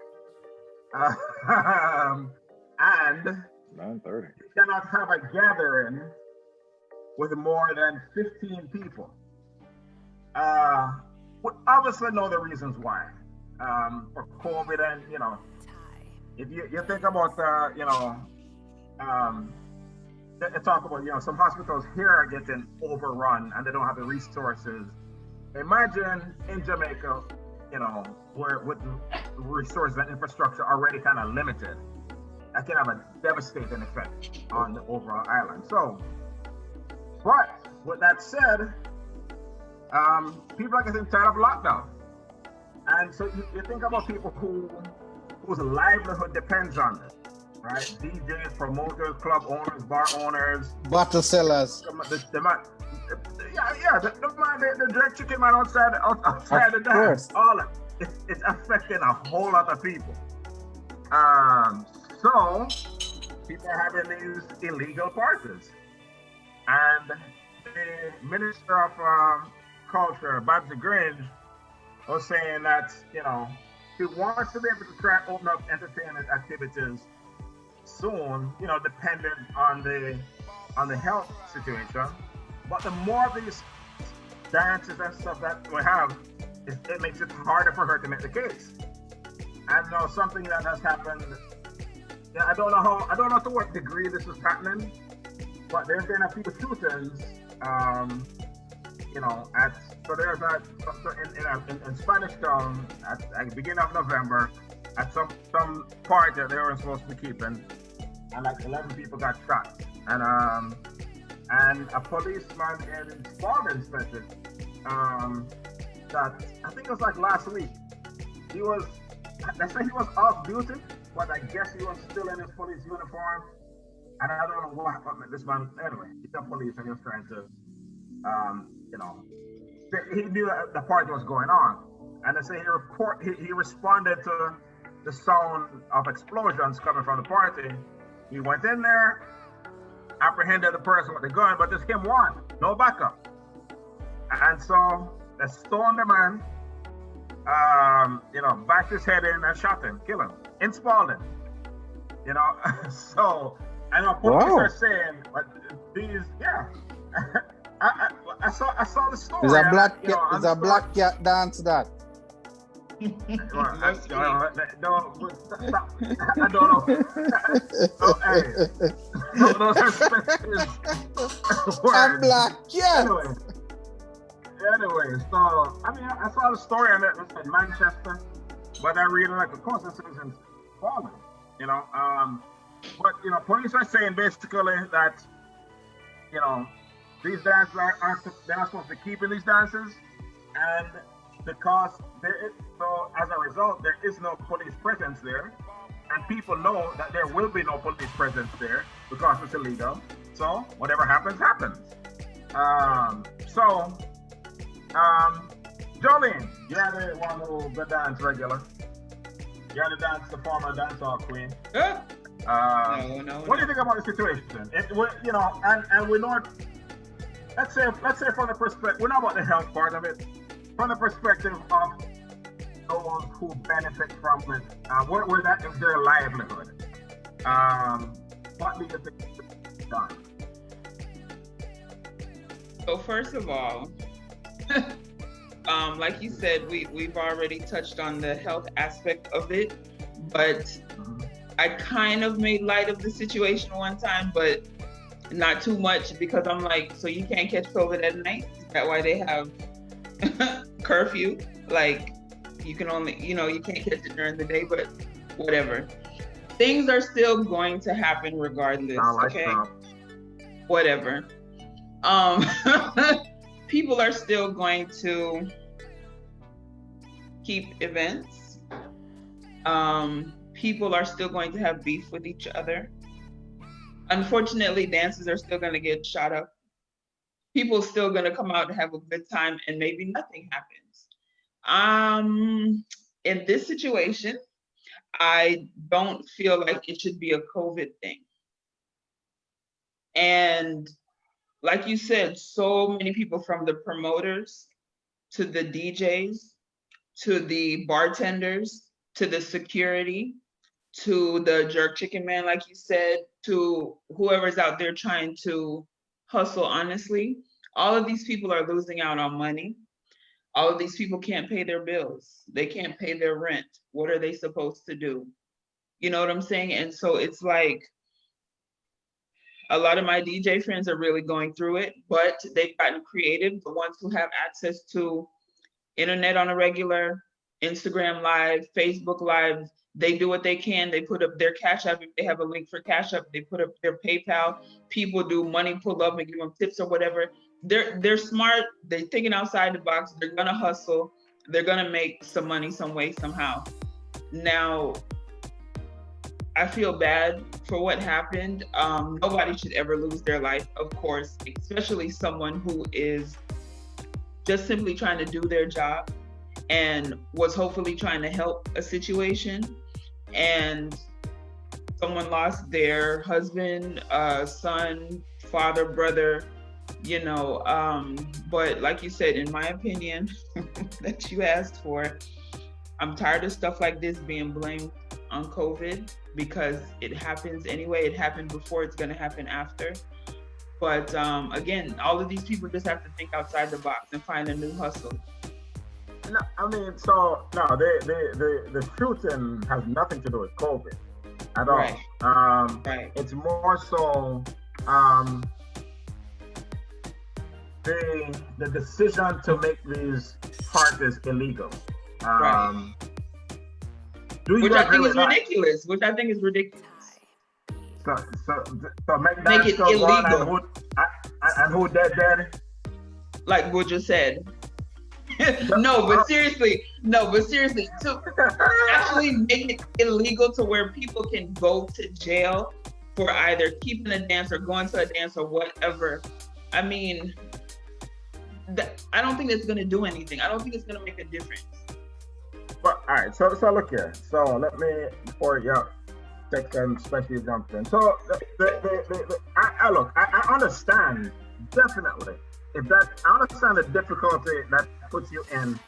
And 9:30. You cannot have a gathering with more than 15 people. We obviously know the reasons why. For COVID, and if you think about they talk about, some hospitals here are getting overrun and they don't have the resources. Imagine in Jamaica, where with resources and infrastructure already kind of limited, that can have a devastating effect on the overall island. So, but with that said, people are getting tired of lockdown. And so you think about people whose livelihood depends on this, right? DJs, promoters, club owners, bar owners, bottle sellers. The jerk chicken man outside the dance. All of it's affecting a whole lot of people. So people are having these illegal parties, and the Minister of Culture, Babsy Grange, was saying that he wants to be able to try and open up entertainment activities soon, dependent on the health situation. But the more of these dances and stuff that we have, it makes it harder for her to make the case. And something that has happened. I don't know to what degree this is happening, but there's been a few shootings. In Spanish Town at the beginning of November, at some party that they weren't supposed to be keeping, and like 11 people got shot. And a policeman in Spalding said that I think it was like last week. They say he was off duty, but I guess he was still in his police uniform. And I don't know what happened. This man, anyway, he's a police and he was trying to, he knew that the party was going on. And they say he responded to the sound of explosions coming from the party. He went in there, apprehended the person with the gun, but just him one, no backup. And so they stoned the man, bashed his head in and shot him, killed him in Spalding. So I know police are saying, but these, I saw the story. Is a black cat dance that? I don't know. Those are specific words. A black cat. Anyway, so I saw the story and it was in Manchester, but I really like the course this is in Scotland, But police are saying basically that these dances they're not supposed to be keeping these dances, and because so as a result there is no police presence there, and people know that there will be no police presence there because it's illegal. So whatever happens. Jolene, you're the one who the dance regular. You're the former dancehall queen. No. What do you think about the situation? And we know. Let's say from the perspective, we're not about the health part of it. From the perspective of those who benefit from it, where that is their livelihood. What do you think is done? So first of all, like you said, we've already touched on the health aspect of it, but I kind of made light of the situation one time, but not too much, because I'm like, so you can't catch COVID at night? Is that why they have curfew? Like, you can only, you can't catch it during the day, but whatever. Things are still going to happen regardless, okay? Whatever. People are still going to keep events. People are still going to have beef with each other. Unfortunately, dances are still going to get shot up. People are still going to come out and have a good time, and maybe nothing happens. In this situation, I don't feel like it should be a COVID thing. And like you said, so many people, from the promoters to the DJs, to the bartenders, to the security, to the jerk chicken man, like you said, to whoever's out there trying to hustle honestly, all of these people are losing out on money. All of these people can't pay their bills. They can't pay their rent. What are they supposed to do? You know what I'm saying? And so it's like, A lot of my DJ friends are really going through it, but they've gotten creative. The ones who have access to internet on a regular, Instagram Live, Facebook Live, they do what they can. They put up their Cash App. If they have a link for Cash App, they put up their PayPal. People do money pull up and give them tips or whatever. They're smart. They're thinking outside the box. They're gonna hustle. They're gonna make some money some way, somehow. Now, I feel bad for what happened. Nobody should ever lose their life, of course, especially someone who is just simply trying to do their job and was hopefully trying to help a situation. And someone lost their husband, son, father, brother, you know. But like you said, in my opinion, that you asked for, I'm tired of stuff like this being blamed on COVID, because it happens anyway. It happened before, it's going to happen after. But again, all of these people just have to think outside the box and find a new hustle. No, I mean, so no, the shooting has nothing to do with COVID at all. Right. Right. It's more so the decision to make these parties illegal. Right. Which I think is ridiculous. So make it illegal. And who dead daddy? Like what you said. No, but seriously, to actually make it illegal to where people can go to jail for either keeping a dance or going to a dance or whatever. I mean, I don't think it's going to do anything. I don't think it's going to make a difference. But all right, so look here. So let me, before you take them, especially jump in. So I understand definitely. I understand the difficulty that puts you in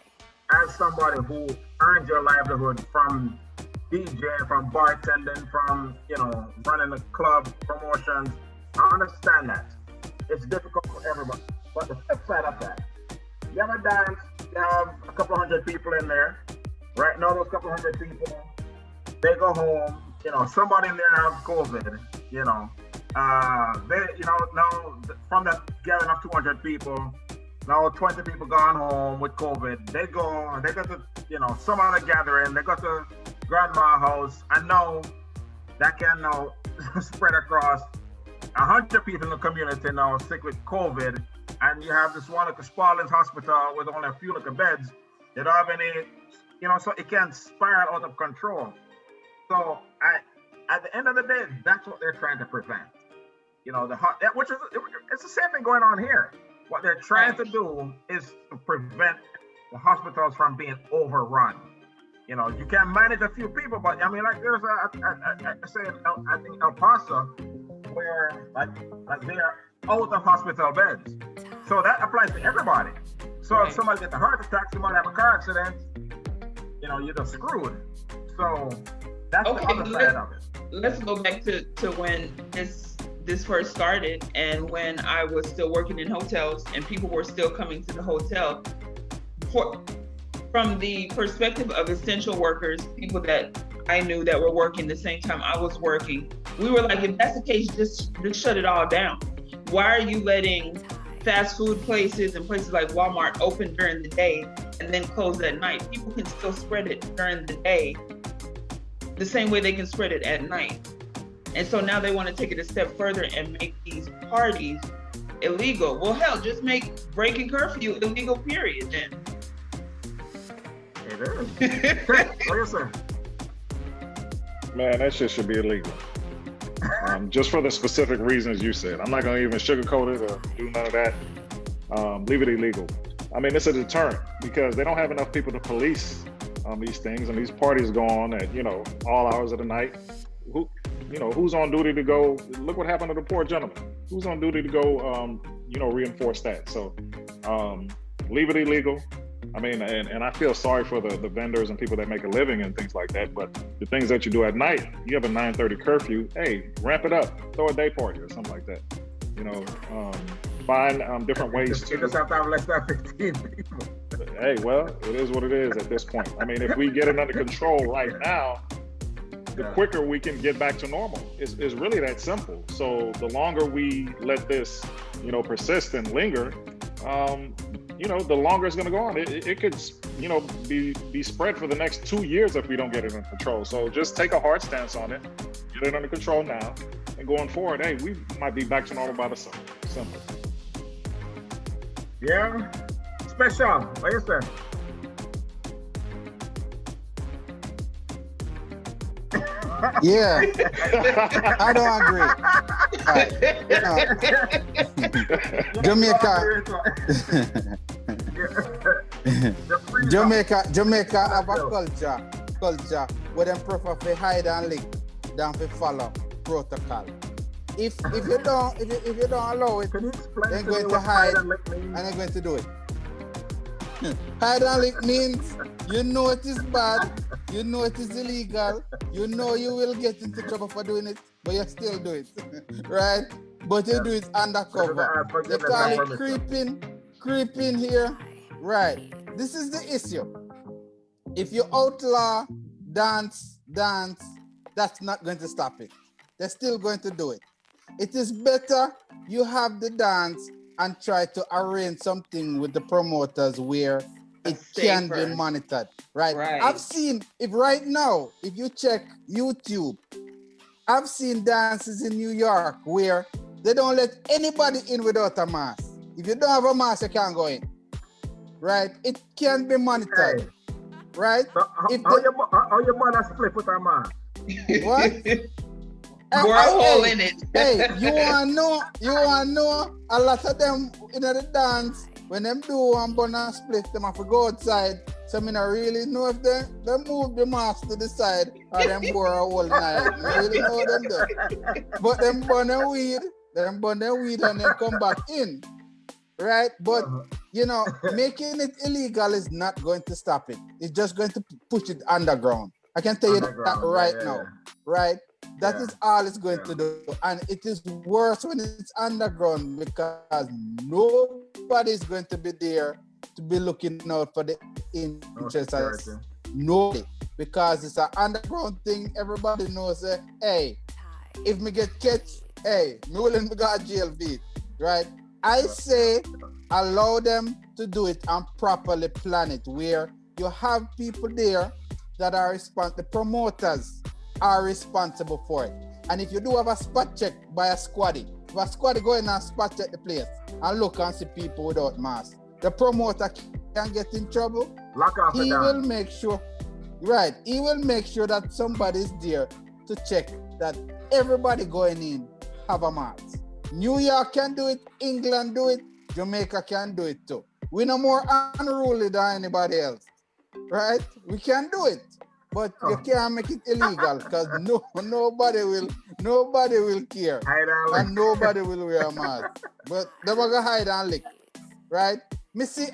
as somebody who earns your livelihood from DJing, from bartending, from running a club, promotions. I understand that. It's difficult for everybody. But the flip side of that, you have a dance, you have a couple hundred people in there. Right now, those couple hundred people, they go home. Somebody in there has COVID. Now from that gathering of 200 people, now 20 people gone home with COVID. They go to some other gathering. They go to grandma's house. I know that can now spread across 100 people in the community now sick with COVID, and you have this one at the Spalding's Hospital with only a few little beds. They don't have any. So it can spiral out of control. So at the end of the day, that's what they're trying to prevent. It's the same thing going on here. What they're trying to do is to prevent the hospitals from being overrun. You can manage a few people, but I mean, like there's I think El Paso, where like they are out of hospital beds. So that applies to everybody. So if somebody gets a heart attack, somebody have a car accident, you're just screwed. So that's the other side of it. Let's go back to when this first started, and when I was still working in hotels and people were still coming to the hotel. From the perspective of essential workers, people that I knew that were working the same time I was working, we were like, if that's the case, just shut it all down. Why are you letting fast food places and places like Walmart open during the day and then close at night? People can still spread it during the day the same way they can spread it at night. And so now they want to take it a step further and make these parties illegal. Well, hell, just make breaking curfew illegal, period, then. It is. What you say? Man, that shit should be illegal. Just for the specific reasons you said. I'm not going to even sugarcoat it or do none of that. Leave it illegal. I mean, it's a deterrent because they don't have enough people to police these things, and these parties go on at all hours of the night. Who's on duty to go? Look what happened to the poor gentleman. Who's on duty to go? Reinforce that. So leave it illegal. I mean, and I feel sorry for the vendors and people that make a living and things like that. But the things that you do at night, you have a 9:30 curfew. Hey, ramp it up. Throw a day party or something like that. Find different ways to. You just have to have less than 15 people. Hey, well, it is what it is at this point. I mean, if we get it under control right now, the quicker we can get back to normal. It's really that simple. So the longer we let this, persist and linger, the longer it's going to go on. It could, be spread for the next 2 years if we don't get it under control. So just take a hard stance on it, get it under control now, and going forward, hey, we might be back to normal by the summer. Simple. Yeah. Special. What you say? Yeah, I don't agree. Jamaica have a culture where them prefer to hide and lick than to follow protocol. If you don't allow it, they're going to hide and they're going to do it. Hide and lick means you know it is bad, you know it is illegal, you know you will get into trouble for doing it, but you still do it, right? But you do it undercover. They call it creeping here, right? This is the issue. If you outlaw dance, that's not going to stop it. They're still going to do it. It is better you have the dance and try to arrange something with the promoters where it can be monitored, right? I've seen, if you check YouTube, I've seen dances in New York where they don't let anybody in without a mask. If you don't have a mask, you can't go in, right? It can be monitored, right? So how your mother split with her mask? What? Grow a hole in it. Hey, you wanna know a lot of them in the dance, when them do one bun and split, them have to go outside. So I don't really know if they move the mask to the side or them bore a whole night. I really know them do. But them burn their weed and then come back in. Right? But making it illegal is not going to stop it. It's just going to push it underground. I can tell you that right now. Right? That is all it's going to do. And it is worse when it's underground because nobody is going to be there to be looking out for the interests of nobody. Because it's an underground thing. Everybody knows that, hey, if me get catch, hey, me willing to go to jail beat. Right? I say allow them to do it and properly plan it where you have people there that are responsible, the promoters are responsible for it. And if you do have a spot check by a squaddy, if a squaddy go in and spot check the place and look and see people without masks, the promoter can get in trouble. He will make sure, right, he will make sure that somebody is there to check that everybody going in have a mask. New York can do it, England do it, Jamaica can do it too. We're no more unruly than anybody else, right? We can do it. But you can't make it illegal because nobody will care and nobody will wear a mask. But they will go hide and lick, right? Me see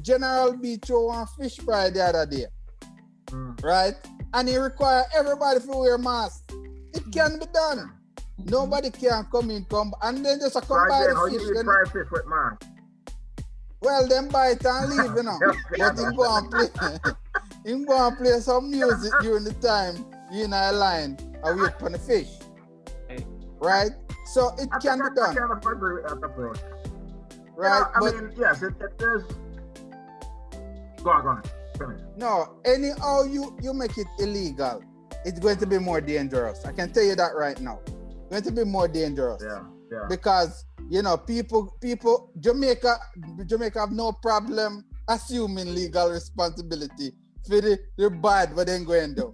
General B throw one fish fry the other day, right? And he require everybody to wear a mask. It can be done. Nobody can come and then just come buy the fish. You fry fish with mask? Well, then buy it and leave, But he go and play. Him go and play some music during the time you in a line and wait for the fish. Right? So it can be done. I kind of agree with that approach. Right? Yes, it is. Go on. Finish. No, anyhow you make it illegal, it's going to be more dangerous. I can tell you that right now. It's going to be more dangerous. Yeah. Because, people, Jamaica have no problem assuming legal responsibility for the bad what they're going to do.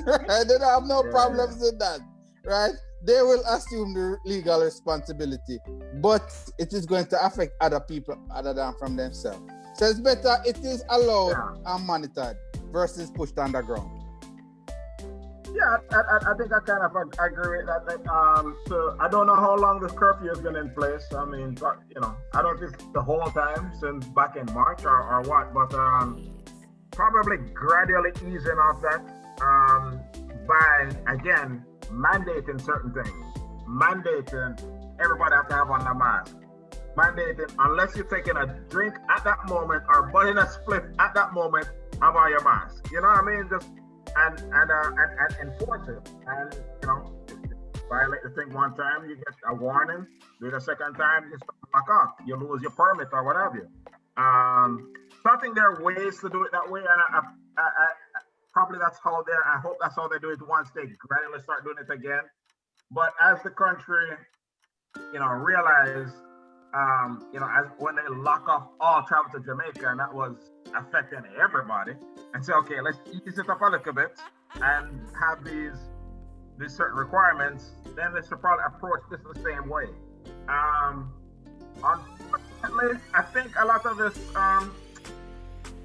Right? They don't have no problems with that, right? They will assume the legal responsibility, but it is going to affect other people other than from themselves. So it's better it is allowed and monitored versus pushed underground. Yeah, I think I kind of agree with that. So I don't know how long this curfew has been in place. I mean, I don't think it's the whole time since back in March or what, but probably gradually easing off that by, again, mandating certain things. Mandating everybody have to have on a mask. Mandating, unless you're taking a drink at that moment or butting a split at that moment, have on your mask. You know what I mean? Just and enforce it. And violate the thing one time, you get a warning. Do it a second time, you start back up. You lose your permit or whatever. So I think there are ways to do it that way, and I probably that's how they're. I hope that's how they do it once they gradually start doing it again. But as the country, realize, as when they lock off all travel to Jamaica, and that was affecting everybody, and say, okay, let's ease it up a little bit and have these certain requirements, then they should probably approach this the same way. Unfortunately, I think a lot of this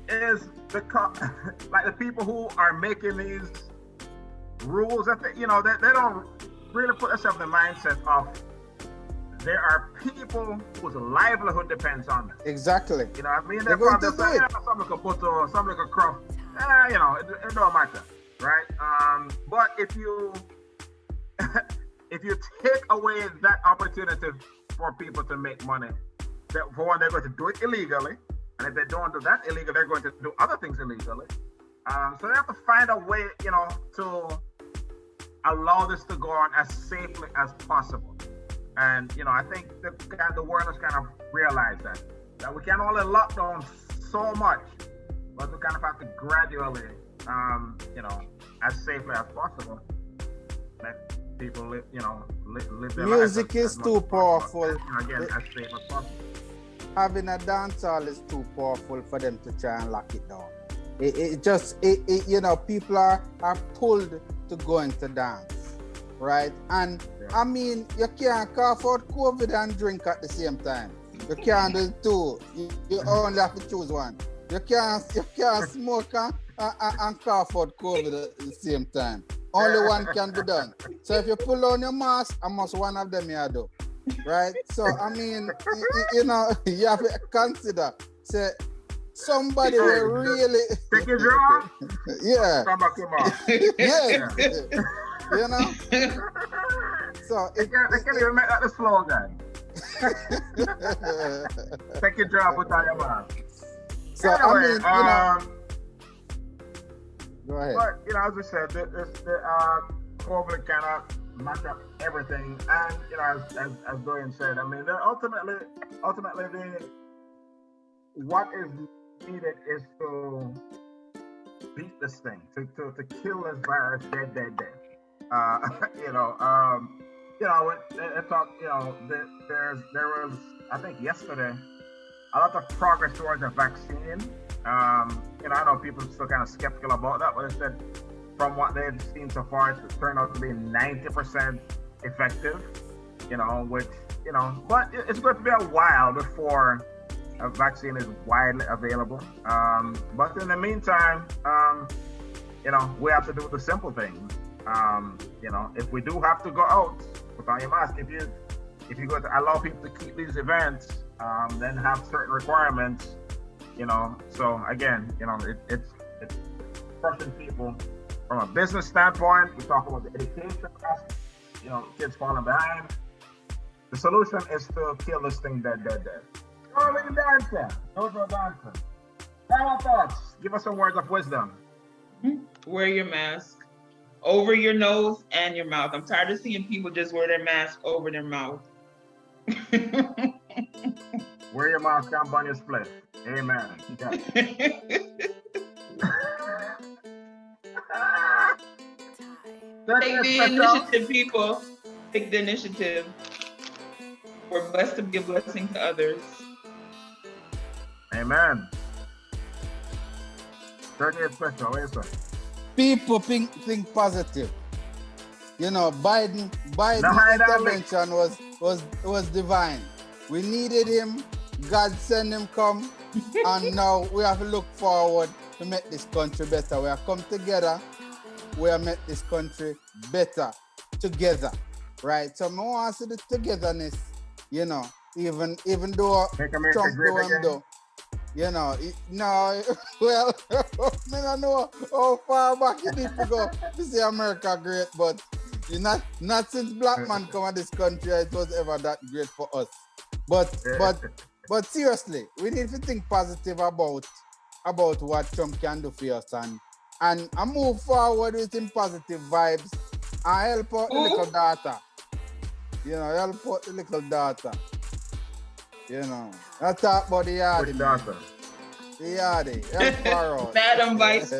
is like the people who are making these rules. I think they don't really put themselves in the mindset of there are people whose livelihood depends on it. Exactly. I mean, they're probably saying, some like a butter, some like a crop. It don't matter, right? But if you take away that opportunity for people to make money, for one, they're going to do it illegally, and if they don't do that illegally, they're going to do other things illegally. So they have to find a way, to allow this to go on as safely as possible. And I think the world has kind of realized that we can only lock down so much, but we kind of have to gradually, as safely as possible, let people live, live their music lives is too powerful. Again, as safe as possible. Having a dance hall is too powerful for them to try and lock it down. People are pulled to go into dance, right? And I mean, you can't cough out COVID and drink at the same time. You can't do two. You only have to choose one. You can't smoke and cough out COVID at the same time. Only one can be done. So if you pull on your mask, I must one of them you do. Right? So I mean, you have to consider. Say somebody will really take your job. Yeah. Come back to mask. Yes. So they can't even make that the slogan. Take your job without your mask. So anyway, go ahead. But as we said, the COVID cannot match up everything, and as Dorian said, I mean, ultimately, what is needed is to beat this thing, to kill this virus dead. There was, I think yesterday, a lot of progress towards a vaccine. I know people are still kind of skeptical about that, but it said from what they've seen so far, it turned out to be 90% effective, which, but it's going to be a while before a vaccine is widely available. But in the meantime, we have to do the simple things. If we do have to go out, put on your mask. If you go to allow people to keep these events, then have certain requirements, So again, it's crushing people from a business standpoint. We talk about the education, kids falling behind. The solution is to kill this thing dead. Oh, little dancer. No dancer. Final thoughts. Give us some words of wisdom. Wear your mask over your nose and your mouth. I'm tired of seeing people just wear their mask over their mouth. Wear your mask and burn your split. Amen. Yeah. Take the initiative, people. Take the initiative. We're blessed to be a blessing to others. Amen. 30th special, what do you say? People think positive. Biden's intervention was divine. We needed him. God sent him come. And now we have to look forward to make this country better. We have come together. We have made this country better together. Right? So I want to see the togetherness, even though Trump don't do. Well, I don't know how far back you need to go to see America great, but not since black man come to this country it was ever that great for us. But seriously, we need to think positive about what Trump can do for us, and and I move forward with him positive vibes. I help out the little daughter. You know, help out the little daughter. You know, I talk about the yardie. Daughter. The yardie. Help her out. Madam Vice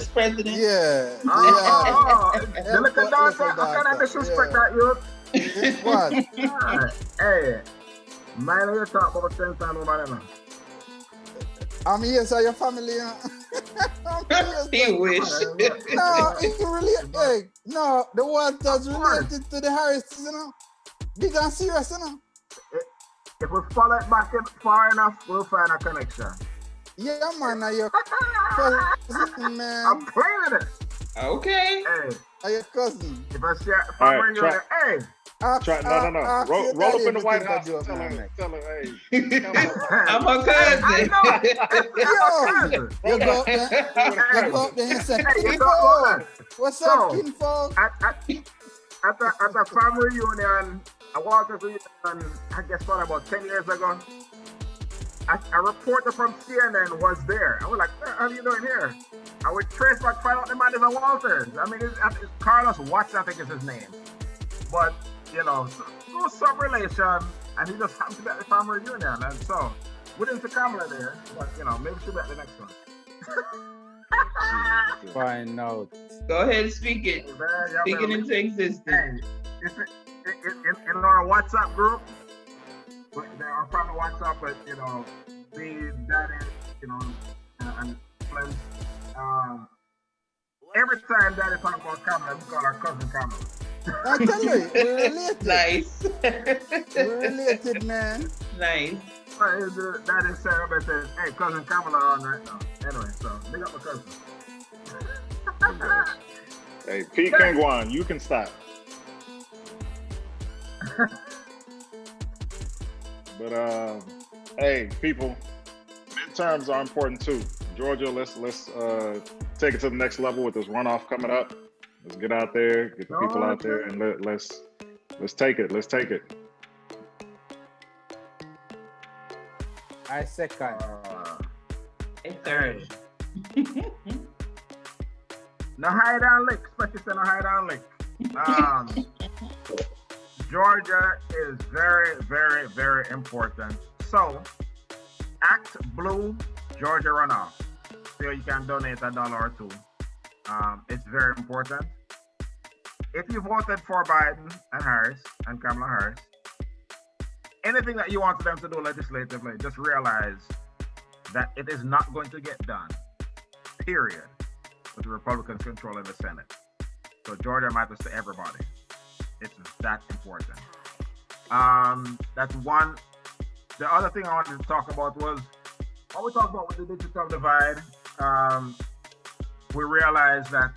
President. Yeah. The little daughter. How can I disrespect that, youth? What? Hey, mind you talk about 10 times over there. I'm here, so your family. He wish. No, it's really. Hey, no, the Walters related to the Harris, you know. Big and serious, you know. If we follow it back far enough, we'll find a connection. Yeah, man, are your cousin, man. I'm playing it. Okay. Hey, Are your cousin? if I see a family, you're like, hey. No. Roll up in the White House. Tell her, hey. I'm her cousin. I know. You go up there and say, Hey, you Kinfolk, know what's So, up, Kinfolk? At a family reunion, a Walker's reunion, I guess what, about 10 years ago, a reporter from CNN was there. I was like, what are you doing here? I would trace back, find out the man is a Walters. I mean, it's Carlos Watts, I think is his name. But, you know, through some relation, and he just happened to be at the family reunion. And so, we didn't see Kamala there, but, you know, maybe she'll be at the next one. Find out. Go ahead and speak it. Speak it into existence. In our WhatsApp group, there are from the WhatsApp, but you know, the daddy, you know, and friends. Every time daddy talk about Kamala, we call our cousin Kamala. I tell you, we're related. Nice. We're related, man. Nice. Daddy said, everybody says, hey, cousin Kamala on right now. Anyway, so big up my cousin. Hey, Pete Kangwan, you can stop. But hey, people, midterms are important too. Georgia, let's take it to the next level with this runoff coming up. Let's get out there, get the people out there, and let's take it. Let's take it. I second. Hey. No hide and lick, especially no hide and lick. Georgia is very, very, very important. So, Act Blue Georgia runoff. So you can donate $1 or $2. It's very important. If you voted for Biden and Harris and Kamala Harris, anything that you want them to do legislatively, just realize that it is not going to get done. Period. With the Republicans controlling the Senate. So Georgia matters to everybody. It's that important. That's one. The other thing I wanted to talk about was what we talked about with the digital divide. We realized that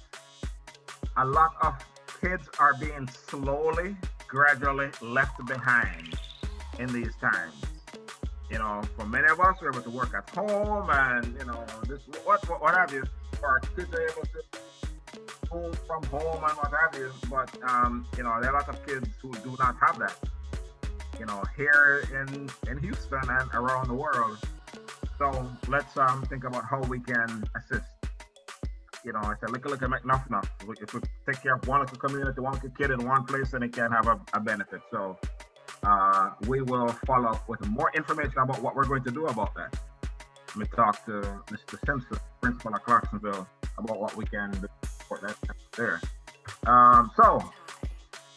a lot of kids are being slowly, gradually left behind in these times. You know, for many of us, we're able to work at home and, you know, this what have you. Our kids are able to school from home and what have you, but you know, there are a lot of kids who do not have that. You know, here in Houston and around the world. So let's think about how we can assist. You know, I said, look at McNuff. If we take care of one little community, one little kid in one place, then it can have a benefit. So we will follow up with more information about what we're going to do about that. Let me talk to Mr. Simpson, principal of Clarksonville, about what we can do for that there. So,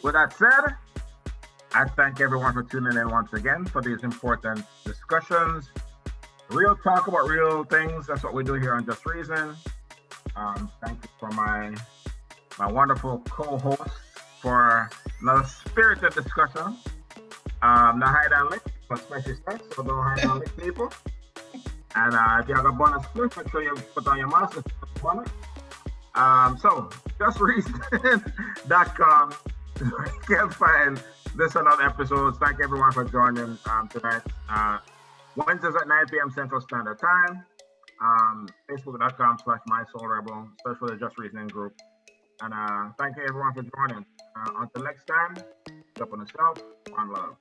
with that said, I thank everyone for tuning in once again for these important discussions. Real talk about real things. That's what we do here on Just Reason. Thank you for my wonderful co-host for another spirited discussion. No hide and lick, but special steps, so don't hide and lick people. And if you have a bonus clip, make sure you put on your mask on it. So, justreason.com. You can find this and other episodes. Thank everyone for joining tonight. Wednesdays at 9 p.m. Central Standard Time. Facebook.com/MySoulRebel. Search for the Just Reasoning group. And thank you everyone for joining. Until next time, step on the shelf. One love.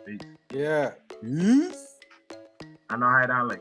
Peace. Yeah. Peace. And no hide and lick.